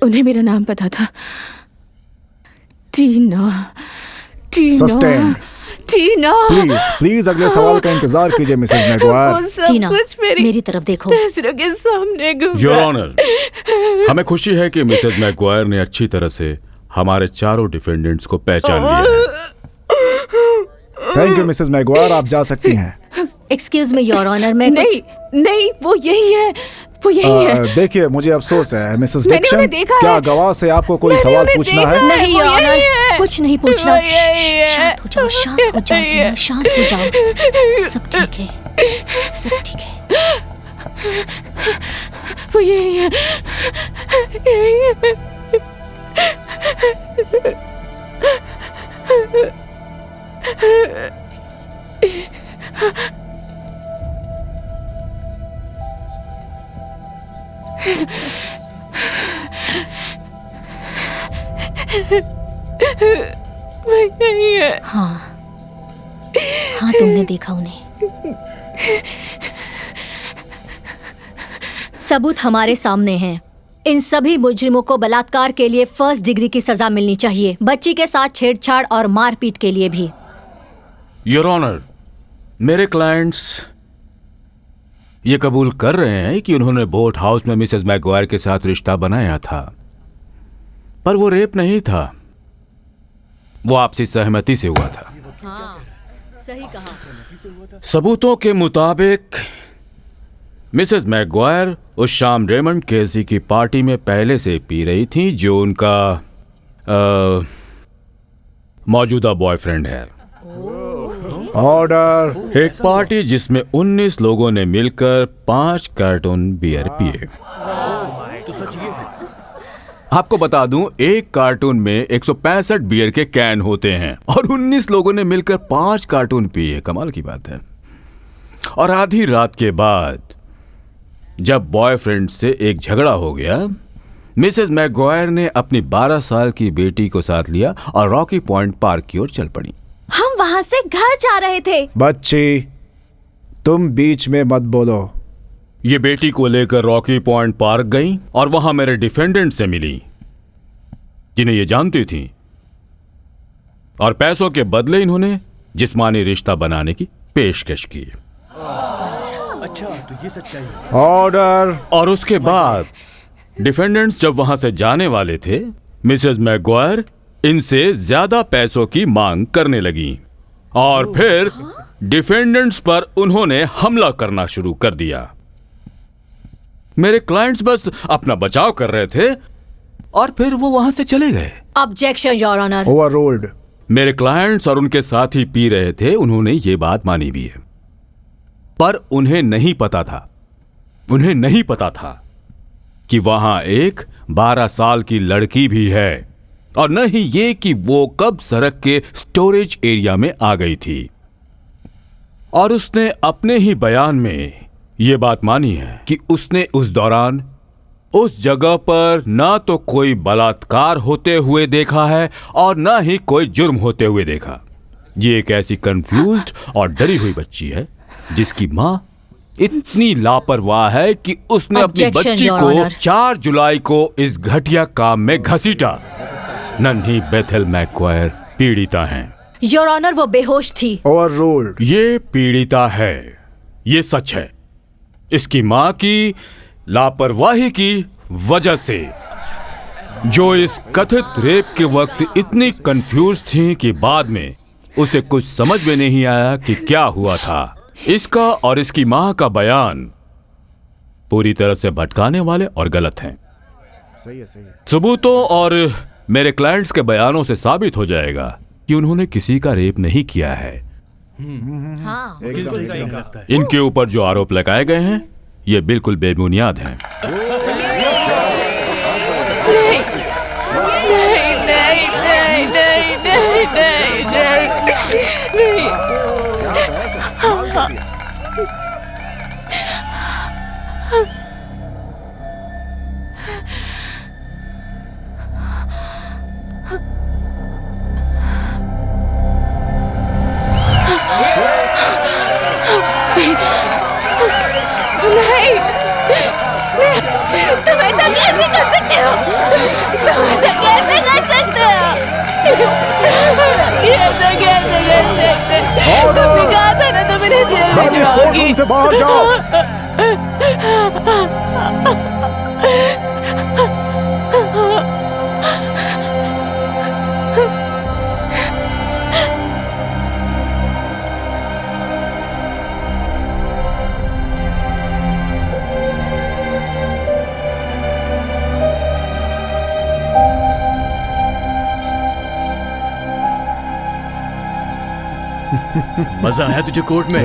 उन्हें मेरा नाम पता था। टीना। सस्टेन। टीना। प्लीज अगले सवाल का इंतजार कीजिए मिसेस मैगवायर। टीना, मेरी तरफ देखो। नजरों के सामने योर ऑनर, हमें खुशी है कि मिसेस मैगवायर ने अच्छी तरह से हमारे चारों डिफेंडेंट्स को पहचान लिया है। थैंक यू मिसेस मैगवायर, आप जा सकती हैं। एक्सक्यूज मी योर ऑनर, मैं नहीं, वो यही है, वो यही है। देखिए, मुझे अफसोस है मिसेस मैंने डिक्सन, उन्हें देखा क्या है। गवाह से आपको कोई सवाल पूछना है? नहीं योर ऑनर, कुछ नहीं पूछना। शांत हो जाओ, शांत हो जाओ टीना, शांत हो जाओ। सब ठीक है, सब ठीक है। वो यही है, यही है। हाँ, हाँ, तुमने देखा उन्हें। सबूत हमारे सामने हैं। इन सभी मुजरिमों को बलात्कार के लिए 1st डिग्री की सजा मिलनी चाहिए, बच्ची के साथ छेड़छाड़ और मारपीट के लिए भी। योर ऑनर, मेरे क्लाइंट्स ये कबूल कर रहे हैं कि उन्होंने बोट हाउस में मिसेस मैगवायर के साथ रिश्ता बनाया था, पर वो रेप नहीं था, वो आपसी सहमति से हुआ था। हाँ, सही कहा। सबूतों के मुताबिक मिसेस मैगवायर उस शाम रेमंड केसी की पार्टी में पहले से पी रही थी, जो उनका मौजूदा बॉयफ्रेंड है। ऑर्डर। एक पार्टी जिसमें 19 लोगों ने मिलकर 5 कार्टून बियर पिए। आपको बता दूं, एक कार्टून में 165 बियर के कैन होते हैं और 19 लोगों ने मिलकर 5 कार्टून पिए। कमाल की बात है। और आधी रात के बाद जब बॉयफ्रेंड से एक झगड़ा हो गया, मिसेस मैगवायर ने अपनी 12 साल की बेटी को साथ लिया और रॉकी पॉइंट पार्क की ओर चल पड़ी। हम वहाँ से घर जा रहे थे। बच्ची, तुम बीच में मत बोलो। ये बेटी को लेकर रॉकी पॉइंट पार्क गई और वहां मेरे डिफेंडेंट से मिली, जिन्हें ये जानती थी, और पैसों के बदले इन्होंने जिस्मानी रिश्ता बनाने की पेशकश की। अच्छा, तो ये सच्चाई है। ऑर्डर। और उसके बाद डिफेंडेंट्स जब वहां से जाने वाले थे, मिसेस मैगवायर इनसे ज्यादा पैसों की मांग करने लगी और फिर डिफेंडेंट्स पर उन्होंने हमला करना शुरू कर दिया। मेरे क्लाइंट्स बस अपना बचाव कर रहे थे और फिर वो वहां से चले गए। Objection your honour. ओवररूल्ड। मेरे क्लाइंट्स और उनके साथी पी रहे थे, उन्होंने ये बात मानी भी है, पर उन्हें नहीं पता था कि वहां एक 12 साल की लड़की भी है, और न ही ये कि वो कब सड़क के स्टोरेज एरिया में आ गई थी। और उसने अपने ही बयान में ये बात मानी है कि उसने उस दौरान उस जगह पर ना तो कोई बलात्कार होते हुए देखा है और ना ही कोई जुर्म होते हुए देखा। ये एक ऐसी कंफ्यूज्ड और डरी हुई बच्ची है जिसकी मां इतनी लापरवाह है कि उसने अपनी बच्ची को 4 जुलाई को इस घटिया काम में घसीटा। नन्ही बेथेल मैगवायर पीड़िता हैं। योर ऑनर, वो बेहोश थी। ओवररूल्ड। ये पीड़िता है, ये सच है। इसकी मां की लापरवाही की वजह से, जो इस कथित रेप के वक्त इतनी कंफ्यूज थी कि बाद में उसे कुछ समझ में नहीं आया कि क्या हुआ था। इसका और इसकी मां का बयान पूरी तरह से भटकाने वाले और गलत हैं। सही है। सबूतों और मेरे क्लाइंट्स के बयानों से साबित हो जाएगा कि उन्होंने किसी का रेप नहीं किया है। हाँ। इनके ऊपर जो आरोप लगाए गए हैं, ये बिल्कुल बेबुनियाद हैं। तुम ऐसा कैसे कर सकते हो? तुम ऐसा कैसे कर सकते हो? ऐसा कैसे कर सकते हो? तुमने कहा था ना तुम मेरे जेल में जाओगी। से बाहर जाओ। मजा आया तुझे कोर्ट में?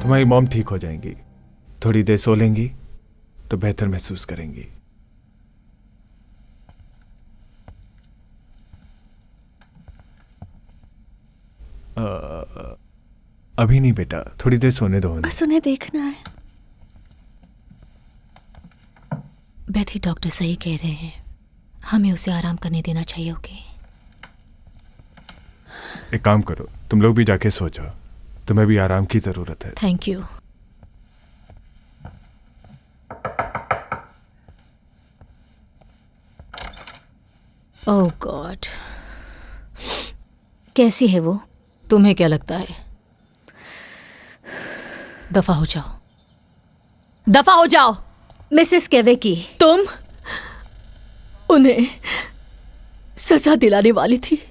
तुम्हारी मॉम ठीक हो जाएंगी, थोड़ी देर सो लेंगी तो बेहतर महसूस करेंगी। अभी नहीं बेटा, थोड़ी देर सोने दो उन्हें। बस उन्हें देखना है। बेथी, डॉक्टर सही कह रहे हैं, हमें उसे आराम करने देना चाहिए। ओके एक काम करो, तुम लोग भी जाके सो जाओ, तुम्हें भी आराम की जरूरत है। Thank you. ओह गॉड, कैसी है वो? तुम्हें क्या लगता है? दफा हो जाओ, दफा हो जाओ। मिसेस केवेकी, तुम उन्हें सजा दिलाने वाली थी।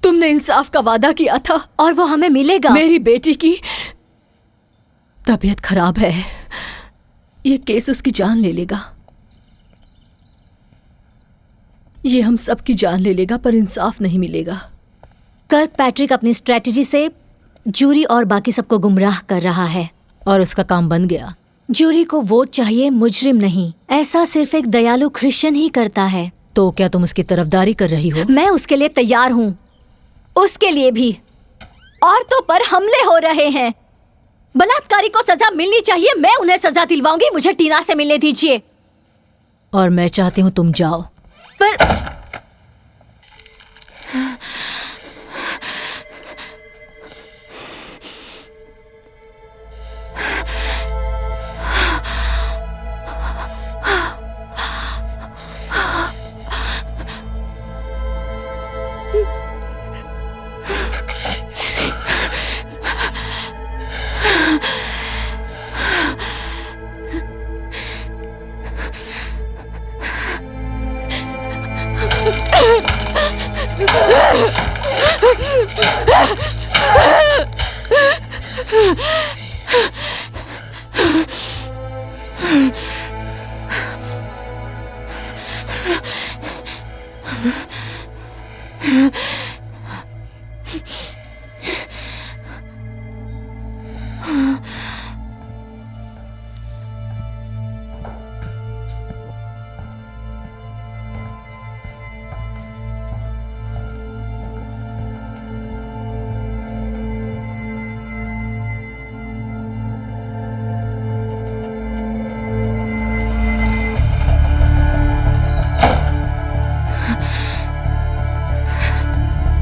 तुमने इंसाफ का वादा किया था और वो हमें मिलेगा। मेरी बेटी की तबीयत खराब है, ये केस उसकी जान ले लेगा, ये हम सबकी जान ले लेगा, पर इंसाफ नहीं मिलेगा। कर्क पैट्रिक अपनी स्ट्रेटजी से जूरी और बाकी सबको गुमराह कर रहा है और उसका काम बन गया। जूरी को वोट चाहिए, मुजरिम नहीं। ऐसा सिर्फ एक दयालु क्रिश्चियन ही करता है। तो क्या तुम उसकी तरफदारी कर रही हो? मैं उसके लिए तैयार हूँ। उसके लिए भी। औरतों पर हमले हो रहे हैं, बलात्कारी को सजा मिलनी चाहिए। मैं उन्हें सजा दिलवाऊंगी। मुझे टीना से मिलने दीजिए। और मैं चाहती हूँ तुम जाओ। पर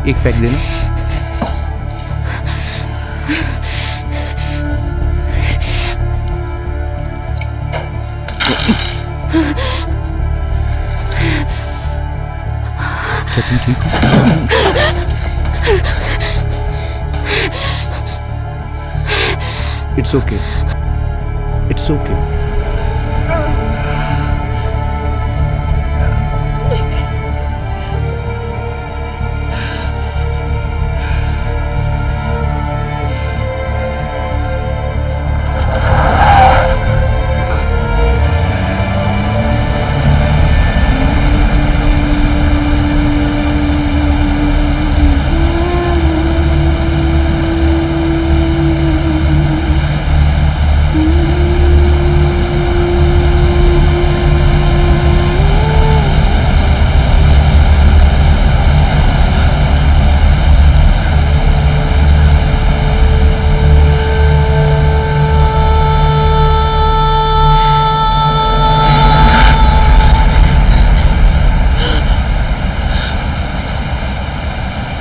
एक पैक देना। क्या तुम ठीक हो? It's okay, it's okay.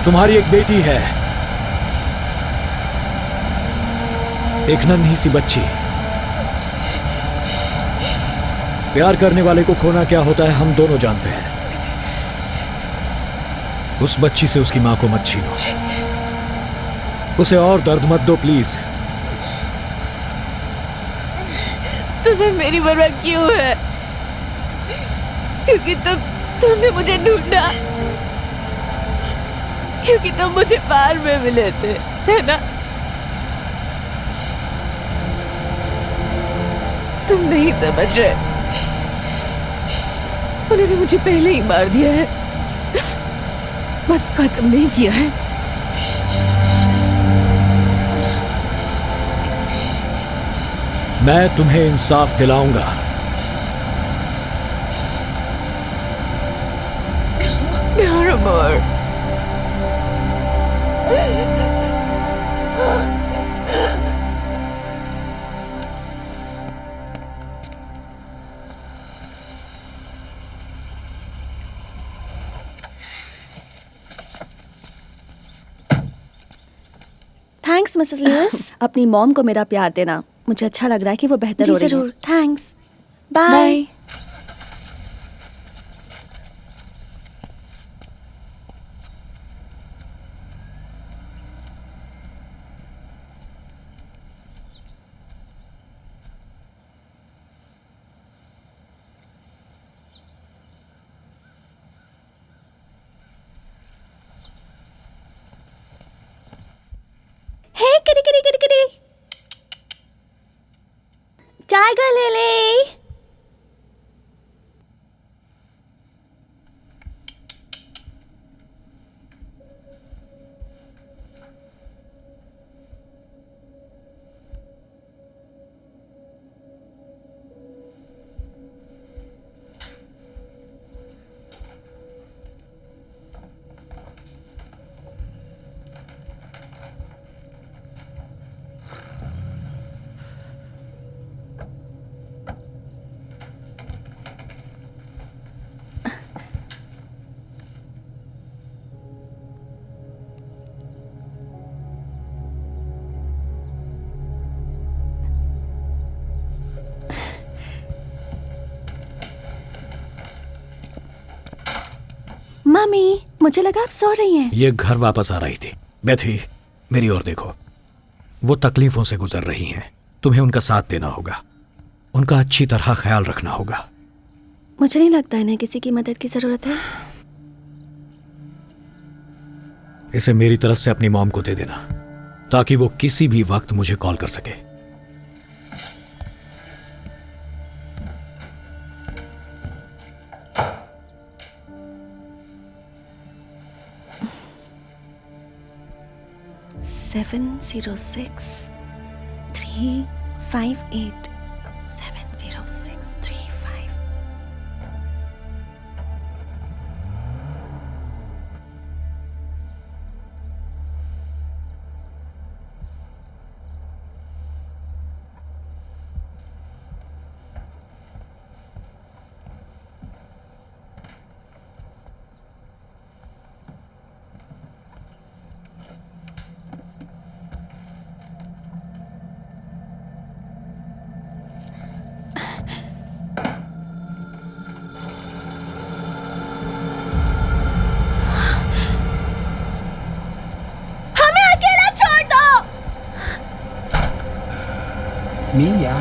तुम्हारी एक बेटी है, एक नन्ही सी बच्ची। प्यार करने वाले को खोना क्या होता है हम दोनों जानते हैं। उस बच्ची से उसकी मां को मत छीनो, उसे और दर्द मत दो प्लीज। तुम्हें मेरी परवाह क्यों है? क्योंकि तुमने मुझे ढूंढा, क्योंकि तुम मुझे बाहर में मिले थे, है ना? तुम नहीं समझ रहे, उन्होंने मुझे पहले ही मार दिया है, बस खत्म नहीं किया है। मैं तुम्हें इंसाफ दिलाऊंगा। Thanks Mrs Lewis. अपनी मॉम को मेरा प्यार देना, मुझे अच्छा लग रहा है कि वो बेहतर हो रही है। जरूर, थैंक्स, बाय। हे किरी किरी किरी किरी, टाइगर लिली। मम्मी, मुझे लगा आप सो रही हैं। ये घर वापस आ रही थी। बेथी, मेरी ओर देखो। वो तकलीफों से गुजर रही हैं। तुम्हें उनका साथ देना होगा, उनका अच्छी तरह ख्याल रखना होगा। मुझे नहीं लगता इन्हें किसी की मदद की जरूरत है। इसे मेरी तरफ से अपनी मॉम को दे देना, ताकि वो किसी भी वक्त मुझे कॉल कर सके। Seven 06 358 70635। Mia.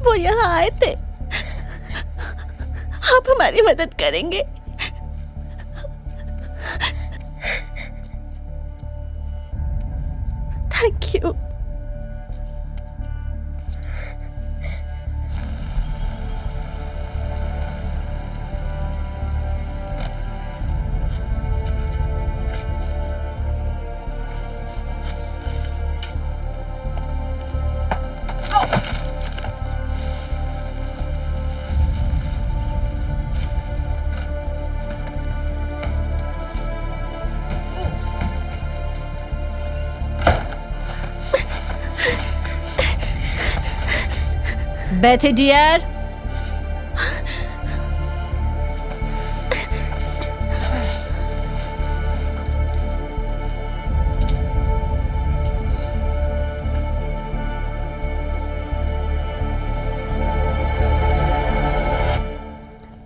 वो यहाँ आए थे। आप हमारी मदद करेंगे? Thank you. Bethy dear,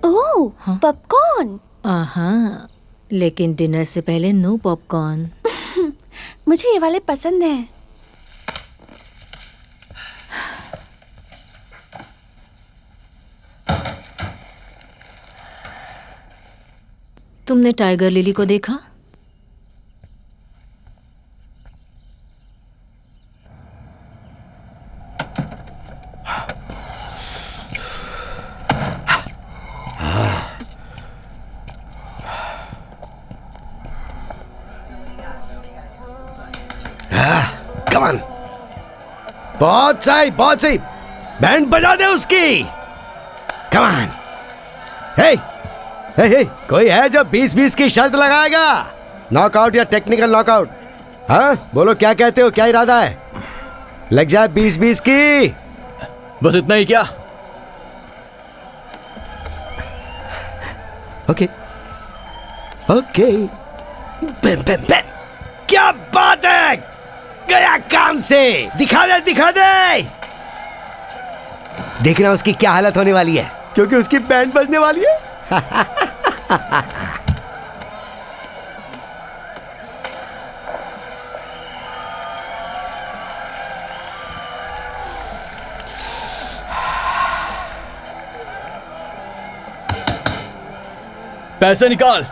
oh, popcorn. हाँ, लेकिन डिनर से पहले नो पॉपकॉर्न। मुझे ये वाले पसंद हैं। तुमने टाइगर लिली को देखा? कमान, बहुत सही, बैंड बजा दे उसकी। कमान। हे, कोई है जो 20-20 की शर्त लगाएगा? नॉकआउट या टेक्निकल नॉकआउट? हाँ, बोलो क्या कहते हो, क्या इरादा है? लग जाए 20-20 की। बस इतना ही क्या? ओके। बैम, क्या बात है, गया काम से। दिखा दे। देखना उसकी क्या हालत होने वाली है, क्योंकि उसकी बैंड बजने वाली है। पैसे निकाल।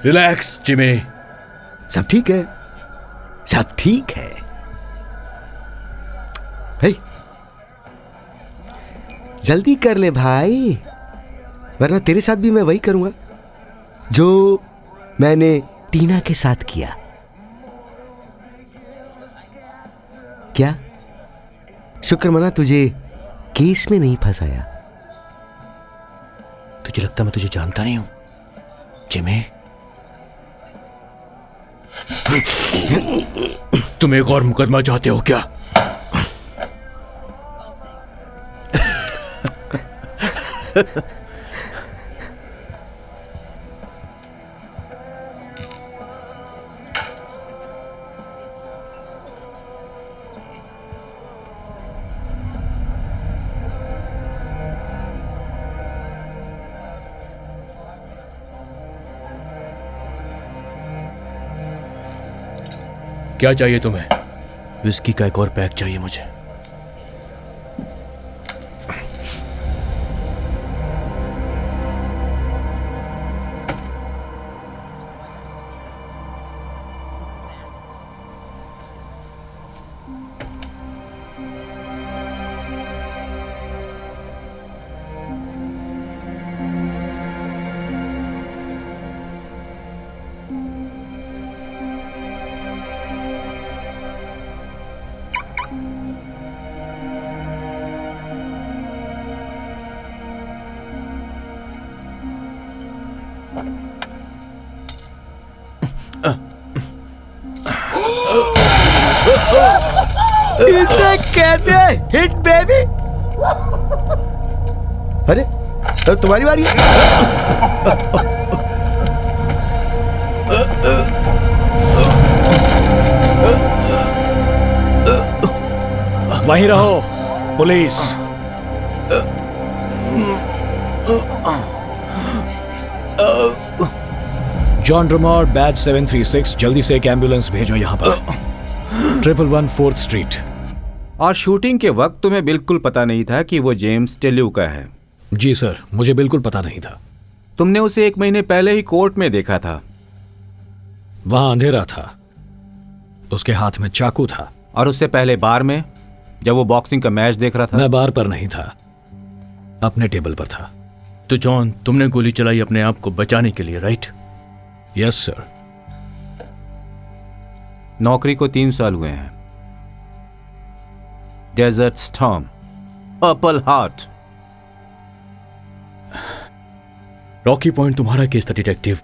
Relax Jimmy. सब ठीक है। हे, जल्दी कर ले भाई, वरना तेरे साथ भी मैं वही करूंगा जो मैंने टीना के साथ किया। क्या शुक्र मना तुझे केस में नहीं फंसाया। तुझे लगता मैं तुझे जानता नहीं हूं जिमी? तुम एक और मुकदमा चाहते हो क्या? क्या चाहिए तुम्हें? विस्की का एक और पैक चाहिए मुझे। इसे कहते हैं हिट बेबी। अरे तो तुम्हारी बारी है। वहीं रहो पुलिस। जॉन ड्रमॉर बैच 736, जल्दी से एक एम्बुलेंस भेजो यहां पर। 111 4th स्ट्रीट। और शूटिंग के वक्त तुम्हें बिल्कुल पता नहीं था कि वो जेम्स टेल्यू का है? जी सर, मुझे बिल्कुल पता नहीं था। तुमने उसे 1 महीने पहले ही कोर्ट में देखा था। वहां अंधेरा था, उसके हाथ में चाकू था। और उससे पहले बार में, जब वो बॉक्सिंग का मैच देख रहा था? मैं बार पर नहीं था, अपने टेबल पर था। तो जॉन, तुमने गोली चलाई अपने आप को बचाने के लिए, राइट? Yes sir. नौकरी को 3 साल हुए हैं। Desert Storm, Purple Heart. Rocky Point तुम्हारा केस था डिटेक्टिव,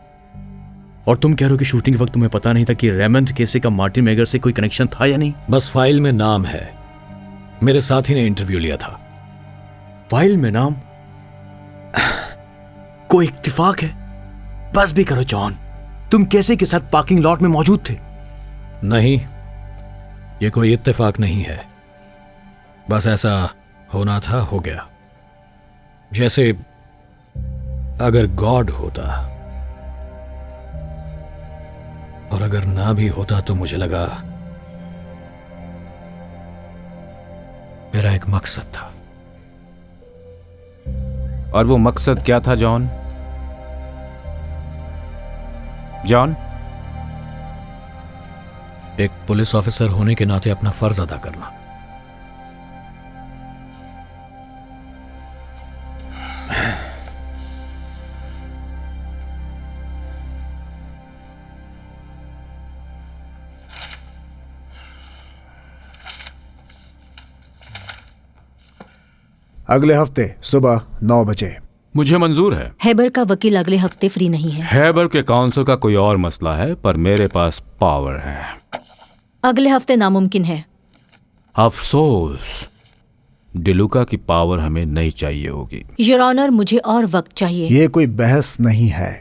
और तुम कह रहे हो कि शूटिंग के वक्त तुम्हें पता नहीं था कि रेमंड केसे का मार्टिन मेगर से कोई कनेक्शन था या नहीं? बस फाइल में नाम है, मेरे साथी ने इंटरव्यू लिया था। फाइल में नाम? कोई इत्तेफाक है? बस भी करो जॉन, तुम कैसे के साथ पार्किंग लॉट में मौजूद थे? नहीं, ये कोई इत्तेफाक नहीं है, बस ऐसा होना था, हो गया। जैसे अगर गॉड होता और अगर ना भी होता तो मुझे लगा मेरा एक मकसद था। और वो मकसद क्या था जॉन? जॉन, एक पुलिस ऑफिसर होने के नाते अपना फर्ज अदा करना। अगले हफ्ते सुबह 9 बजे। मुझे मंजूर है। हैबर का वकील अगले हफ्ते फ्री नहीं है। हैबर के काउंसिल का कोई और मसला है, पर मेरे पास पावर है। अगले हफ्ते नामुमकिन है। अफसोस, डिलुका की पावर हमें नहीं चाहिए होगी। योर ऑनर, मुझे और वक्त चाहिए। ये कोई बहस नहीं है।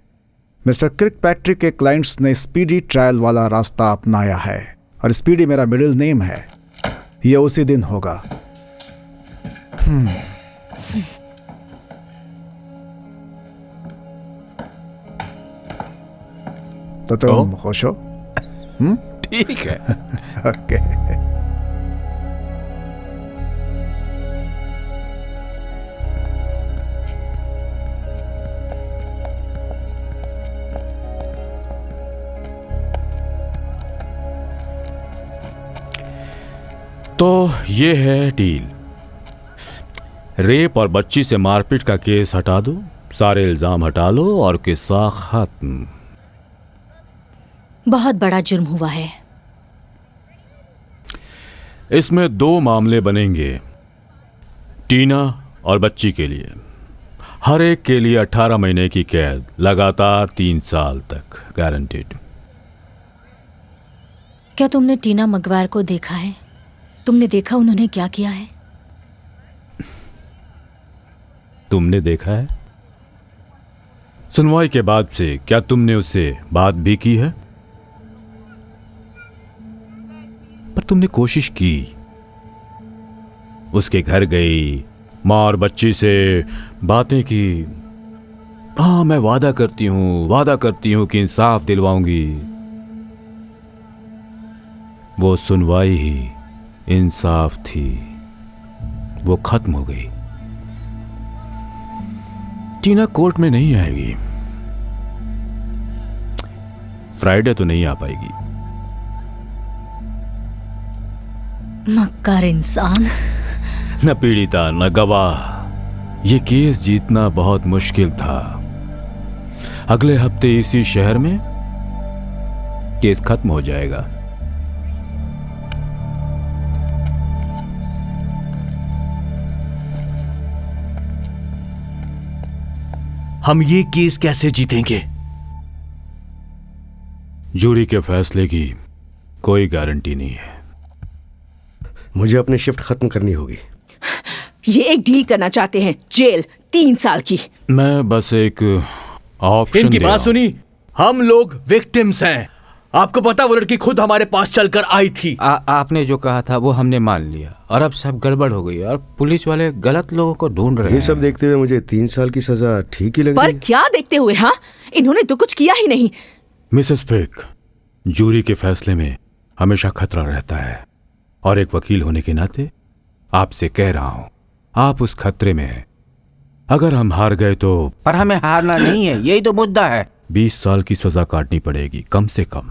मिस्टर किर्कपैट्रिक के क्लाइंट्स ने स्पीडी ट्रायल वाला रास्ता अपनाया है और स्पीडी मेरा मिडिल नेम है। ये उसी दिन होगा। तो तुम खुश हो? ठीक है। ओके। तो ये है डील। रेप और बच्ची से मारपीट का केस हटा दो, सारे इल्जाम हटा लो और किस्सा खत्म। बहुत बड़ा जुर्म हुआ है। इसमें 2 मामले बनेंगे, टीना और बच्ची के लिए। हर एक के लिए 18 महीने की कैद, लगातार 3 साल तक, गारंटीड। क्या तुमने टीना मगवार को देखा है? तुमने देखा उन्होंने क्या किया है? तुमने देखा है? सुनवाई के बाद से क्या तुमने उससे बात भी की है? पर तुमने कोशिश की, उसके घर गई, माँ और बच्ची से बातें की। हाँ, मैं वादा करती हूं कि इंसाफ दिलवाऊंगी। वो सुनवाई ही इंसाफ थी, वो खत्म हो गई। टीना कोर्ट में नहीं आएगी, फ्राइडे तो नहीं आ पाएगी। मक्कार इंसान। न पीड़िता न गवाह। ये केस जीतना बहुत मुश्किल था। अगले हफ्ते इसी शहर में केस खत्म हो जाएगा। हम ये केस कैसे जीतेंगे? जूरी के फैसले की कोई गारंटी नहीं है। मुझे अपनी शिफ्ट खत्म करनी होगी। ये एक डील करना चाहते हैं, जेल 3 साल की। मैं बस एक ऑप्शन इनकी दे बात रहा हूं। सुनी। हम लोग विक्टिम्स हैं। आपको पता, वो लड़की खुद हमारे पास चलकर आई थी। आपने जो कहा था वो हमने मान लिया, और अब सब गड़बड़ हो गई और पुलिस वाले गलत लोगों को ढूंढ रहे हैं। ये सब देखते हुए मुझे 3 साल की सजा ठीक ही लग रही पर है। क्या देखते हुए? हाँ, इन्होंने तो कुछ किया ही नहीं। मिसेस फिक, जूरी के फैसले में हमेशा खतरा रहता है, और एक वकील होने के नाते आपसे कह रहा हूं, आप उस खतरे में हैं। अगर हम हार गए तो। पर हमें हारना नहीं है, यही तो मुद्दा है। 20 साल की सजा काटनी पड़ेगी कम से कम।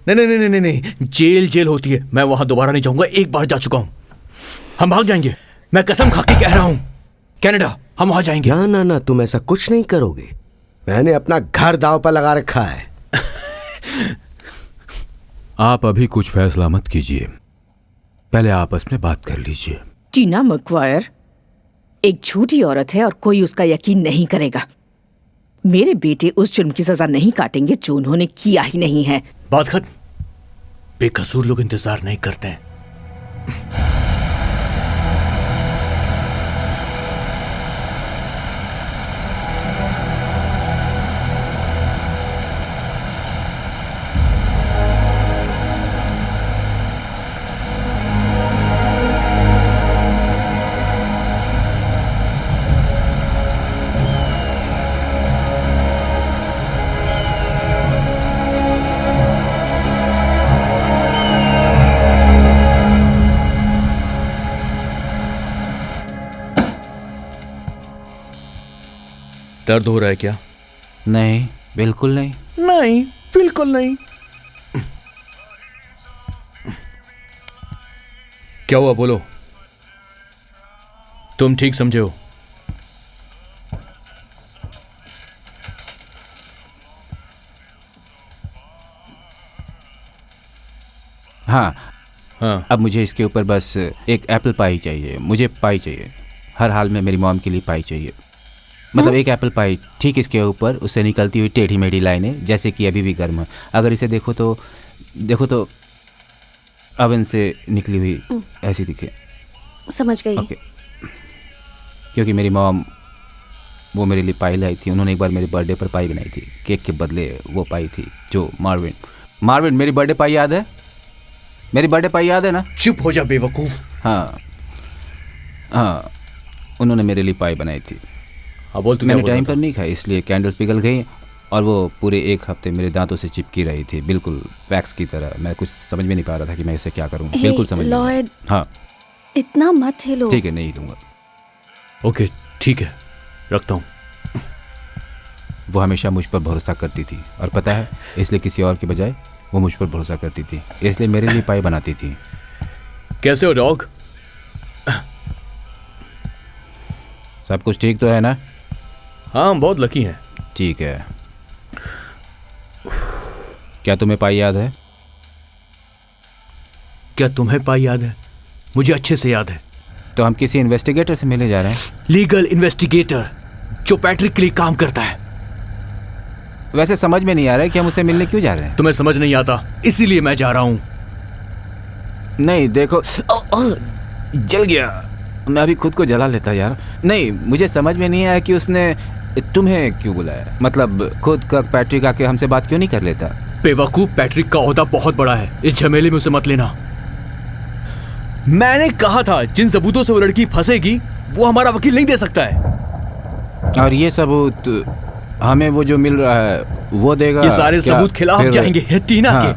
नहीं, जेल होती है। मैं वहां दोबारा नहीं जाऊंगा, एक बार जा चुका हूं। हम भाग जाएंगे, मैं कसम खा के कह रहा हूं। कनाडा, हम वहां जाएंगे। ना, तुम ऐसा कुछ नहीं करोगे। मैंने अपना घर दांव पर लगा रखा है। आप अभी कुछ फैसला मत कीजिए, पहले आपस में बात कर लीजिए। टीना मगवायर एक झूठी औरत है और कोई उसका यकीन नहीं करेगा। मेरे बेटे उस जुर्म की सजा नहीं काटेंगे जो उन्होंने किया ही नहीं है। बात खत्म। बेकसूर लोग इंतजार नहीं करते हैं। दर्द हो रहा है क्या? नहीं, बिल्कुल नहीं। नहीं, बिल्कुल नहीं। क्या हुआ, बोलो। तुम ठीक समझे हो? हाँ, अब मुझे इसके ऊपर बस एक एप्पल पाई चाहिए। मुझे पाई चाहिए। हर हाल में मेरी मॉम के लिए पाई चाहिए। मतलब एक एप्पल पाई, ठीक इसके ऊपर उससे निकलती हुई टेढ़ी मेढ़ी लाइनें, जैसे कि अभी भी गर्म है। अगर इसे देखो तो अवन से निकली हुई ऐसी दिखे। समझ गई। ओके। क्योंकि मेरी मॉम वो मेरे लिए पाई लाई थी। उन्होंने एक बार मेरे बर्थडे पर पाई बनाई थी, केक के बदले वो पाई थी जो मार्विन मेरी बर्थडे पाई याद है? मेरी बर्थडे पाई याद है ना? चुप हो जा बेवकूफ। हाँ, उन्होंने मेरे लिए पाई बनाई थी। हाँ बोल। मैंने टाइम पर नहीं खाई, इसलिए कैंडल्स पिघल गई और वो पूरे एक हफ्ते मेरे दांतों से चिपकी रही थी, बिल्कुल वैक्स की तरह। मैं कुछ समझ में नहीं पा रहा था कि मैं इसे क्या करूँ। बिल्कुल समझ नहीं। हाँ इतना मत हिलो। ठीक है, नहीं लूँगा। ओके ठीक है, रखता हूँ। वो हमेशा मुझ पर भरोसा करती थी और पता है, इसलिए किसी और के बजाय वो मुझ पर भरोसा करती थी, इसलिए मेरे लिए पाई बनाती थी। कैसे हो डॉग? सब कुछ ठीक तो है ना? हाँ, हम बहुत लकी हैं। ठीक है। क्या तुम्हें पाई याद है? क्या तुम्हें पाई याद है? मुझे अच्छे से याद है। तो हम किसी इन्वेस्टिगेटर से मिलने जा रहे हैं। लीगल इन्वेस्टिगेटर जो पैट्रिक के लिए काम करता है। वैसे समझ में नहीं आ रहा है कि हम उससे मिलने क्यों जा रहे हैं। तुम्हें समझ नहीं आता, इसीलिए मैं जा रहा हूं। नहीं देखो, जल गया। मैं अभी खुद को जला लेता यार। नहीं, मुझे समझ में नहीं आया कि उसने तुम्हें क्यों बुलाया। मतलब खुद का पैट्रिक आके हमसे बात क्यों नहीं कर लेता? बेवकूफ, पैट्रिक का ओहदा बहुत बड़ा है, इस झमेले में उसे मत लेना। मैंने कहा था जिन सबूतों से वो लड़की फंसेगी वो हमारा वकील नहीं दे सकता है। और ये सबूत हमें वो जो मिल रहा है वो देगा? ये सारे सबूत खिलाफ जाएंगे टीना के।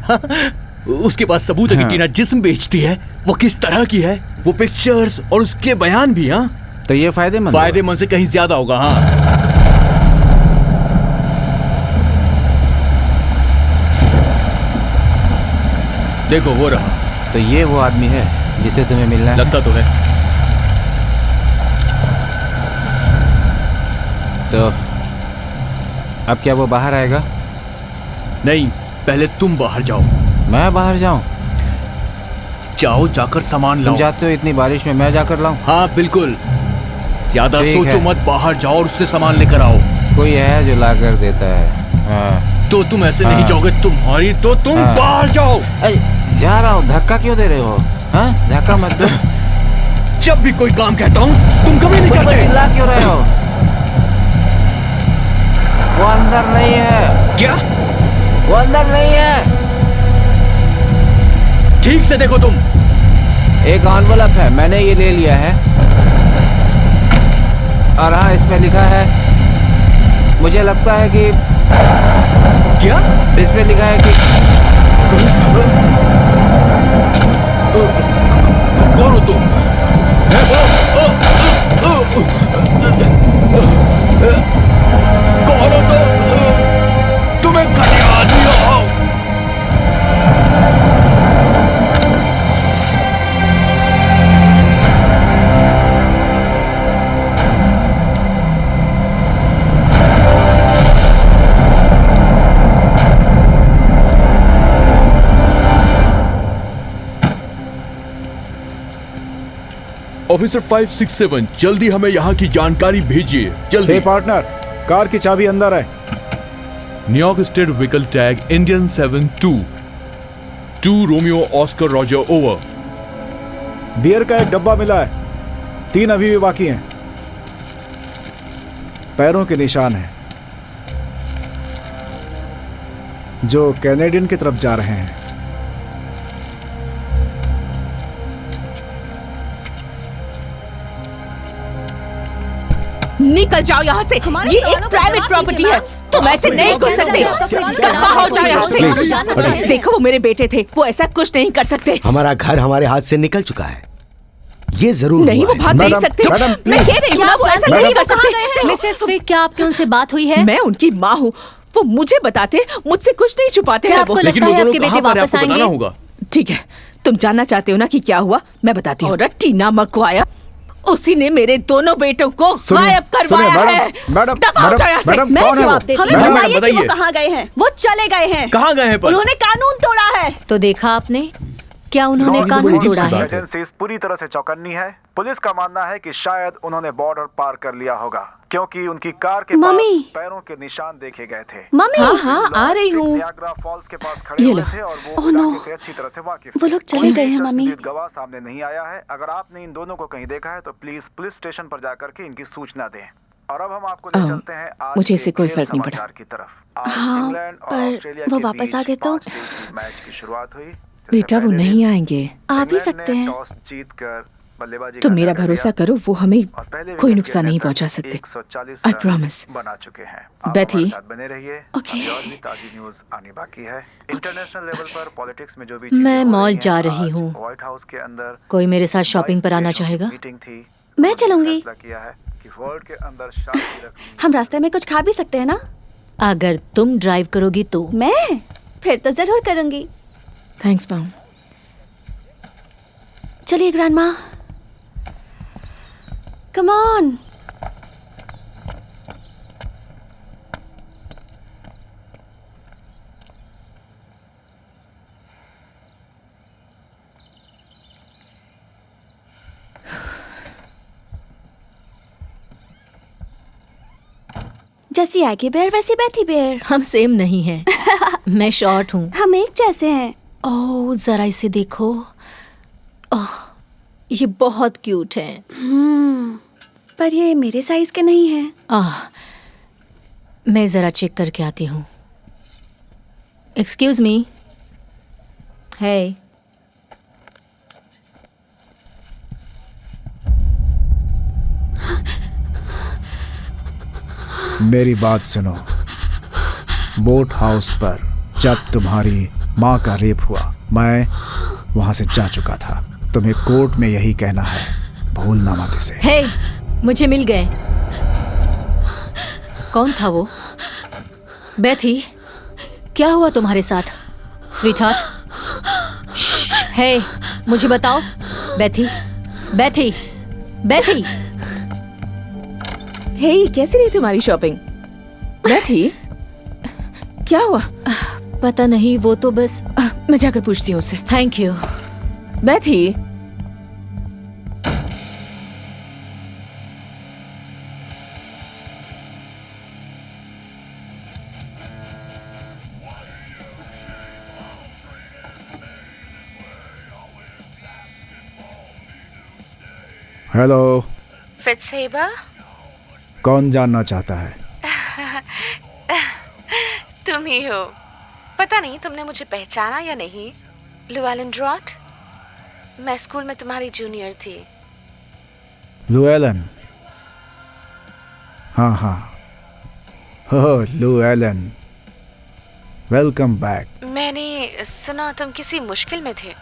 उसके पास सबूत है कि टीना जिस्म बेचती है, वो किस तरह की है, वो पिक्चर्स और उसके बयान भी। हाँ, तो ये फायदेमंद से कहीं ज्यादा होगा। हाँ, देखो वो रहा। तो ये वो आदमी है जिसे तुम्हें मिलना है? लगता तो है। तो अब क्या वो बाहर आएगा? नहीं, पहले तुम बाहर जाओ। मैं बाहर जाऊं? जाओ, जाकर सामान लाओ। तुम जाते हो इतनी बारिश में, मैं जाकर लाऊं? हाँ बिल्कुल, ज्यादा सोचो मत, बाहर जाओ और उससे सामान लेकर आओ। कोई है जो ला कर देता है। हाँ। तो तुम ऐसे नहीं जाओगे, तुम्हारी तो तुम बाहर जाओ। जा रहा हूँ। धक्का क्यों दे रहे हो? हाँ, धक्का मत दो। जब भी कोई काम कहता हूँ तुम कभी नहीं करते। चिल्ला क्यों रहे हो? वो अंदर नहीं है। क्या? वो अंदर नहीं है। ठीक से देखो तुम। एक एनवेलप है, मैंने ये ले लिया है। और हाँ, इसमें लिखा है, मुझे लगता है कि क्या? इसमें लिखा है कि कौन हो तुम? कौन हो तुम? तुम्हें कन्या दिया हो। ऑफिसर 567, जल्दी हमें यहाँ की जानकारी भेजिए, जल्दी। पार्टनर, कार की चाबी अंदर है। New York state vehicle tag Indian 72 2 Romeo Oscar Roger over. Beer का एक डब्बा मिला है, 3 अभी भी बाकी हैं। पैरों के निशान हैं जो कैनेडियन की तरफ जा रहे हैं। निकल जाओ यहाँ से, ये एक प्राइवेट प्रॉपर्टी है, तुम ऐसे नहीं कर सकते। बाहर जाओ यहाँ से। देखो, वो मेरे बेटे थे, वो ऐसा कुछ नहीं कर सकते। हमारा घर हमारे हाथ से निकल चुका है, ये जरूर नहीं। वो भाग नहीं सकते। मैं कह रही हूँ ना, वो ऐसा नहीं कर सकते। मिसेस फिक, क्या आपकी उनसे बात हुई है? मैं उनकी माँ हूँ, वो मुझे बताते, मुझसे कुछ नहीं छुपाते हैं। आपको लगता है आपके बेटे वापस आएंगे? ठीक है, तुम जानना चाहते हो ना कि क्या हुआ, मैं बताती हूँ। टीना मकवायर, उसी ने मेरे दोनों बेटों को गायब करवाया है। मैडम, मैं जवाब देती हूँ। हमें बताइए कि वो कहाँ गए हैं। वो चले गए हैं। कहाँ गए हैं? उन्होंने कानून तोड़ा है। तो देखा आपने क्या उन्होंने कानून तोड़ा है? एजेंसीज पूरी तरह से चौकन्नी है। पुलिस का मानना है कि शायद उन्होंने बॉर्डर पार कर लिया होगा, क्योंकि उनकी कार के पास पैरों के निशान देखे गए थे। मम्मी, हाँ आ रही हूँ। नियाग्रा फॉल्स के पास खड़े हुए थे और वो इलाके से अच्छी तरह से वाकिफ थे। वो लोग चले गए हैं मम्मी। गवाह सामने नहीं आया है। अगर आपने इन दोनों को कहीं देखा है तो प्लीज पुलिस स्टेशन पर जाकर के इनकी सूचना दें। और अब हम आपको ले चलते हैं आज मुझे इससे कोई फर्क नहीं पड़ा। की तरफ। हाँ, पर वो वापस आ गए तो मैच की शुरुआत हुई। बेटा वो नहीं आएंगे। आ भी सकते हैं। टॉस जीतकर बल्लेबाजी तो मेरा भरोसा करो, वो हमें कोई नुकसान नहीं पहुंचा सकते। I promise. बना चुके हैं। बेथी, बने रहिए। ओके। और भी ताजी न्यूज़ आनी बाकी है। इंटरनेशनल लेवल पर पॉलिटिक्स में जो भी मैं मॉल जा रही हूँ। व्हाइट हाउस के अंदर कोई मेरे साथ शॉपिंग पर आना चाहेगा? मीटिंग थी। मैं चलूंगी। किया है कि वर्ल्ड के अंदर शांति रखनी। हम रास्ते में कुछ खा भी सकते हैं ना? अगर तुम ड्राइव करोगी तो। मैं फिर तो जरूर करूंगी। Thanks mom. चलिए ग्रैंडमा, कम ऑन। जैसी आगे बेर वैसी बैठी बेर। हम सेम नहीं हैं। मैं शॉर्ट हूँ। हम एक जैसे हैं। ओह जरा इसे देखो। ओह ये बहुत क्यूट है। पर ये मेरे साइज के नहीं है। मैं जरा चेक करके आती हूँ। Excuse me. है मेरी बात सुनो। बोट हाउस पर जब तुम्हारी माँ का रेप हुआ, मैं वहां से जा चुका था। तुम्हें कोर्ट में यही कहना है, भूलना मत इसे। हे, मुझे मिल गए। कौन था वो? बेथी, क्या हुआ तुम्हारे साथ? स्वीटहार्ट, हे, मुझे बताओ। बेथी, बेथी, बेथी। हे, कैसी रही तुम्हारी शॉपिंग? बेथी, क्या हुआ? पता नहीं, वो तो बस मैं जाकर पूछती हूँ उससे। Thank you. Bethy, hello. फिट्सेबा, कौन जानना चाहता है? तुम ही हो। पता नहीं तुमने मुझे पहचाना या नहीं। लुएलन ड्रॉट, मैं स्कूल में तुम्हारी जूनियर थी। लुएलन? हाँ हाँ, हो लुएलन, वेलकम बैक। मैंने सुना तुम किसी मुश्किल में थे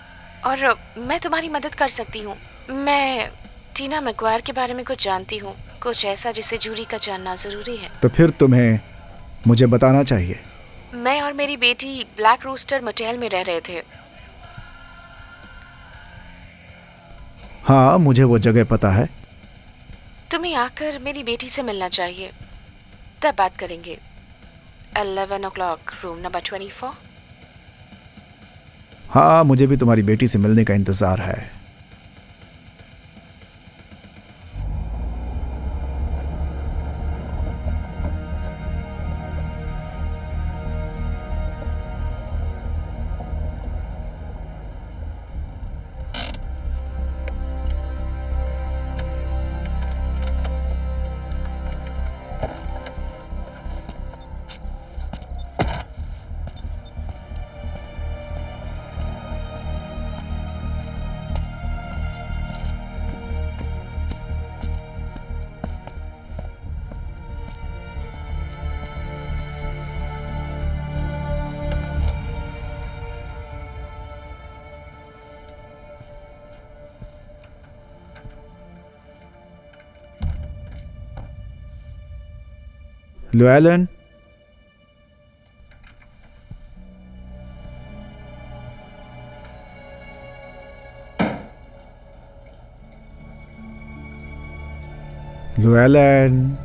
और मैं तुम्हारी मदद कर सकती हूँ। मैं टीना मैगवायर के बारे में कुछ जानती हूँ, कुछ ऐसा जिसे जूरी का जानना जरूरी है। तो फिर तुम्हें मुझे बताना चाहिए। मैं और मेरी बेटी ब्लैक रूस्टर मोटेल में रह रहे थे। हाँ, मुझे वो जगह पता है। तुम्हें आकर मेरी बेटी से मिलना चाहिए, तब बात करेंगे। 11 o'clock, रूम नंबर 24। हाँ, मुझे भी तुम्हारी बेटी से मिलने का इंतजार है। लुएलन, लुएलन,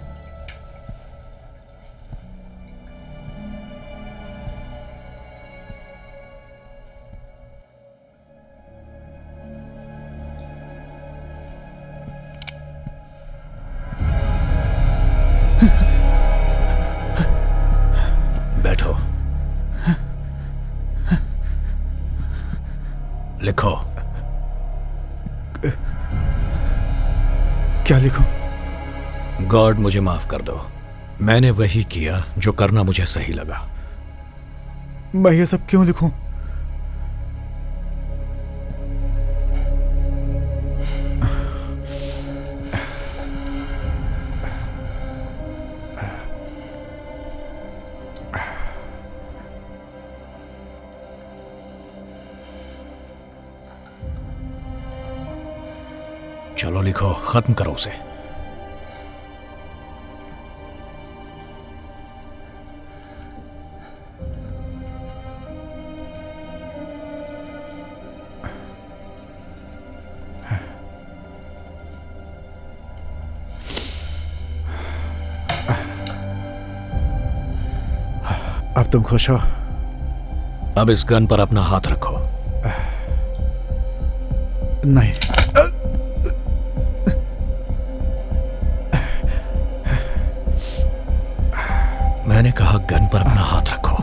लिखो। क्या लिखूं? गॉड मुझे माफ कर दो, मैंने वही किया जो करना मुझे सही लगा। मैं ये सब क्यों लिखूं? चलो लिखो, खत्म करो उसे। अब तुम खुश हो? अब इस गन पर अपना हाथ रखो। नहीं। मैंने कहा गन पर अपना हाथ रखो।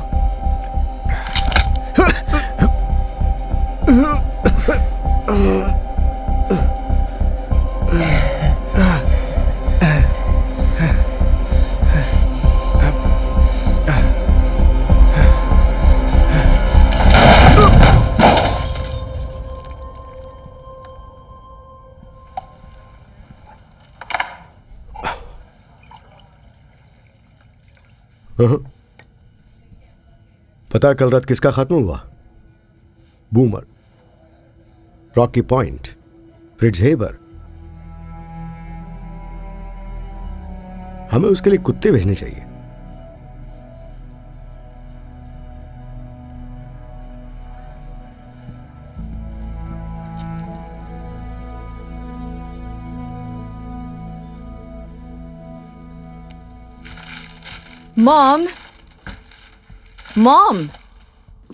पता कल रात किसका खात्मा हुआ? Boomer, Rocky Point, Fritz Haber. हमें उसके लिए कुत्ते भेजने चाहिए। मॉम, मॉम,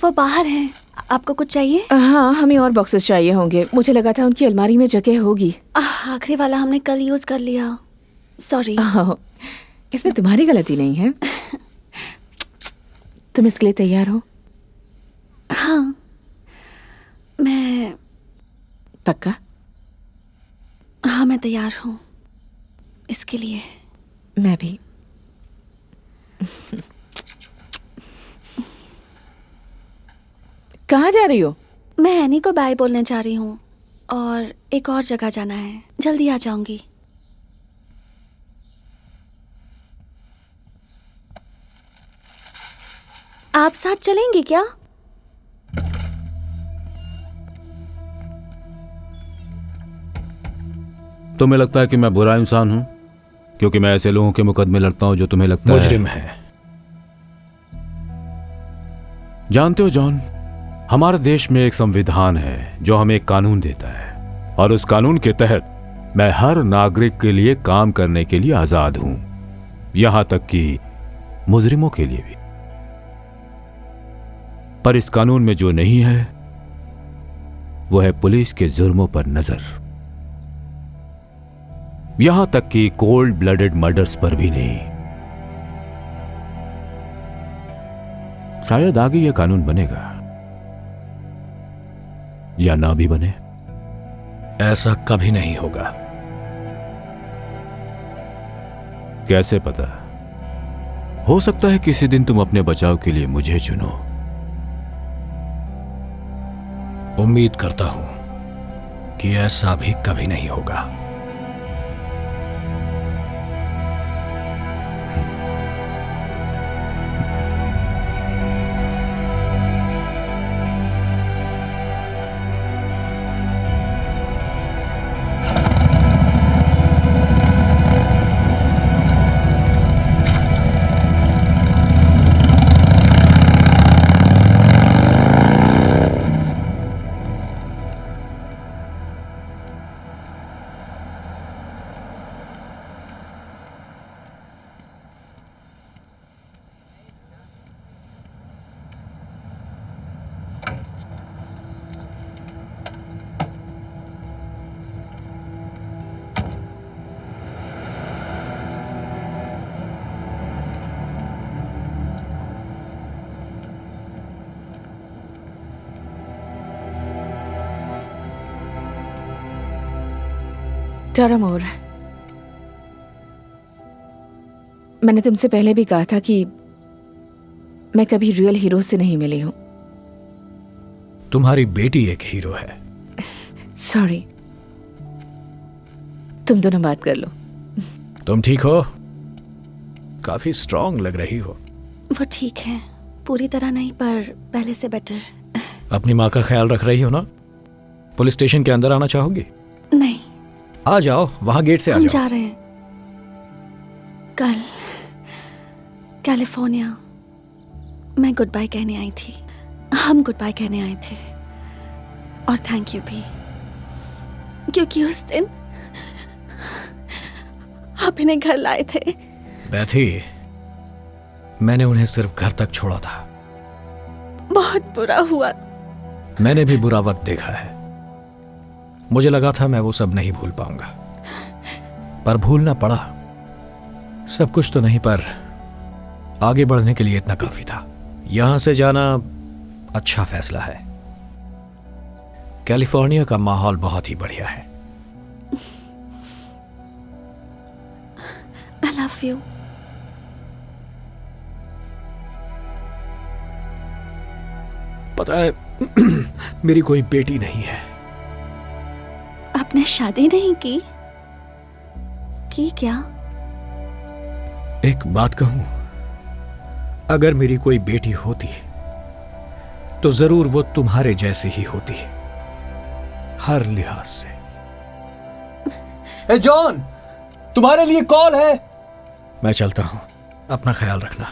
वो बाहर हैं। आपको कुछ चाहिए? हाँ, हमें और बॉक्सेस चाहिए होंगे। मुझे लगा था उनकी अलमारी में जगह होगी। आखिरी वाला हमने कल यूज कर लिया, सॉरी। इसमें तुम्हारी गलती नहीं है। तुम इसके लिए तैयार हो? हाँ, मैं पक्का? हाँ, मैं तैयार हूँ इसके लिए। मैं भी। कहाँ जा रही हो? मैं एनी को बाय बोलने जा रही हूँ और एक और जगह जाना है। जल्दी आ जाऊंगी। आप साथ चलेंगी क्या? तुम्हें लगता है कि मैं बुरा इंसान हूं क्योंकि मैं ऐसे लोगों के मुकदमे लड़ता हूं जो तुम्हें लगता मुजरिम है है। जानते हो जॉन, हमारे देश में एक संविधान है जो हमें एक कानून देता है और उस कानून के तहत मैं हर नागरिक के लिए काम करने के लिए आजाद हूं, यहां तक कि मुजरिमों के लिए भी। पर इस कानून में जो नहीं है वो है पुलिस के जुर्मों पर नजर, यहां तक कि कोल्ड ब्लडेड मर्डर्स पर भी नहीं। शायद आगे यह कानून बनेगा या ना भी बने। ऐसा कभी नहीं होगा। कैसे पता? हो सकता है किसी दिन तुम अपने बचाव के लिए मुझे चुनो। उम्मीद करता हूं कि ऐसा भी कभी नहीं होगा। टारा मोर, मैंने तुमसे पहले भी कहा था कि मैं कभी रियल हीरो से नहीं मिली हूं। तुम्हारी बेटी एक हीरो है। सॉरी, तुम दोनों बात कर लो। तुम ठीक हो? काफी स्ट्रांग लग रही हो। वो ठीक है, पूरी तरह नहीं पर पहले से बेटर। अपनी माँ का ख्याल रख रही हो ना? पुलिस स्टेशन के अंदर आना चाहोगी? नहीं। आ जाओ, वहां गेट से आ हम जाओ। जा रहे हैं कल कैलिफोर्निया। मैं गुड बाय कहने आई थी, हम गुड बाय कहने आए थे। और थैंक यू भी, क्योंकि उस दिन आप इन्हें घर लाए थे। बैथी, मैंने उन्हें सिर्फ घर तक छोड़ा था। बहुत बुरा हुआ। मैंने भी बुरा वक्त देखा है। मुझे लगा था मैं वो सब नहीं भूल पाऊंगा, पर भूलना पड़ा। सब कुछ तो नहीं, पर आगे बढ़ने के लिए इतना काफी था। यहां से जाना अच्छा फैसला है। कैलिफोर्निया का माहौल बहुत ही बढ़िया है। I love you. पता है मेरी कोई बेटी नहीं है। आपने शादी नहीं की? क्या? एक बात कहूं, अगर मेरी कोई बेटी होती तो जरूर वो तुम्हारे जैसी ही होती, हर लिहाज से। ए जॉन, तुम्हारे लिए कॉल है। मैं चलता हूं, अपना ख्याल रखना।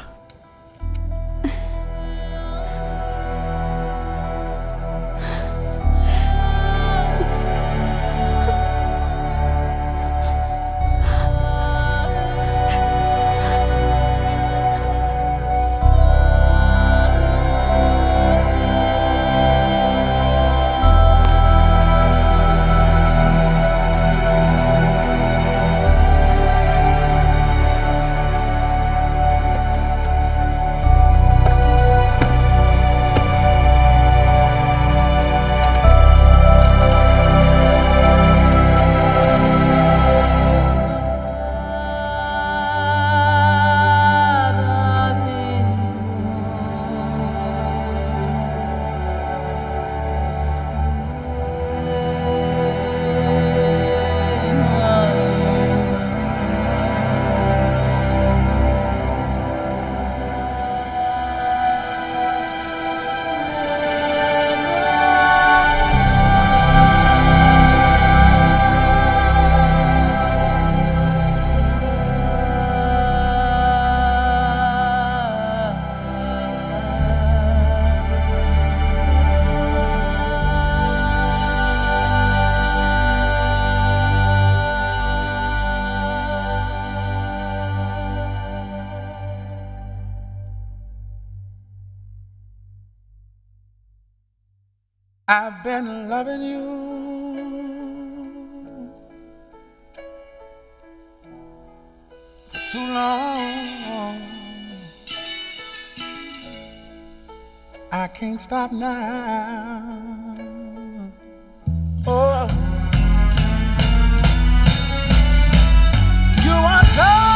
I've been loving you for too long. I can't stop now. Oh, you are tired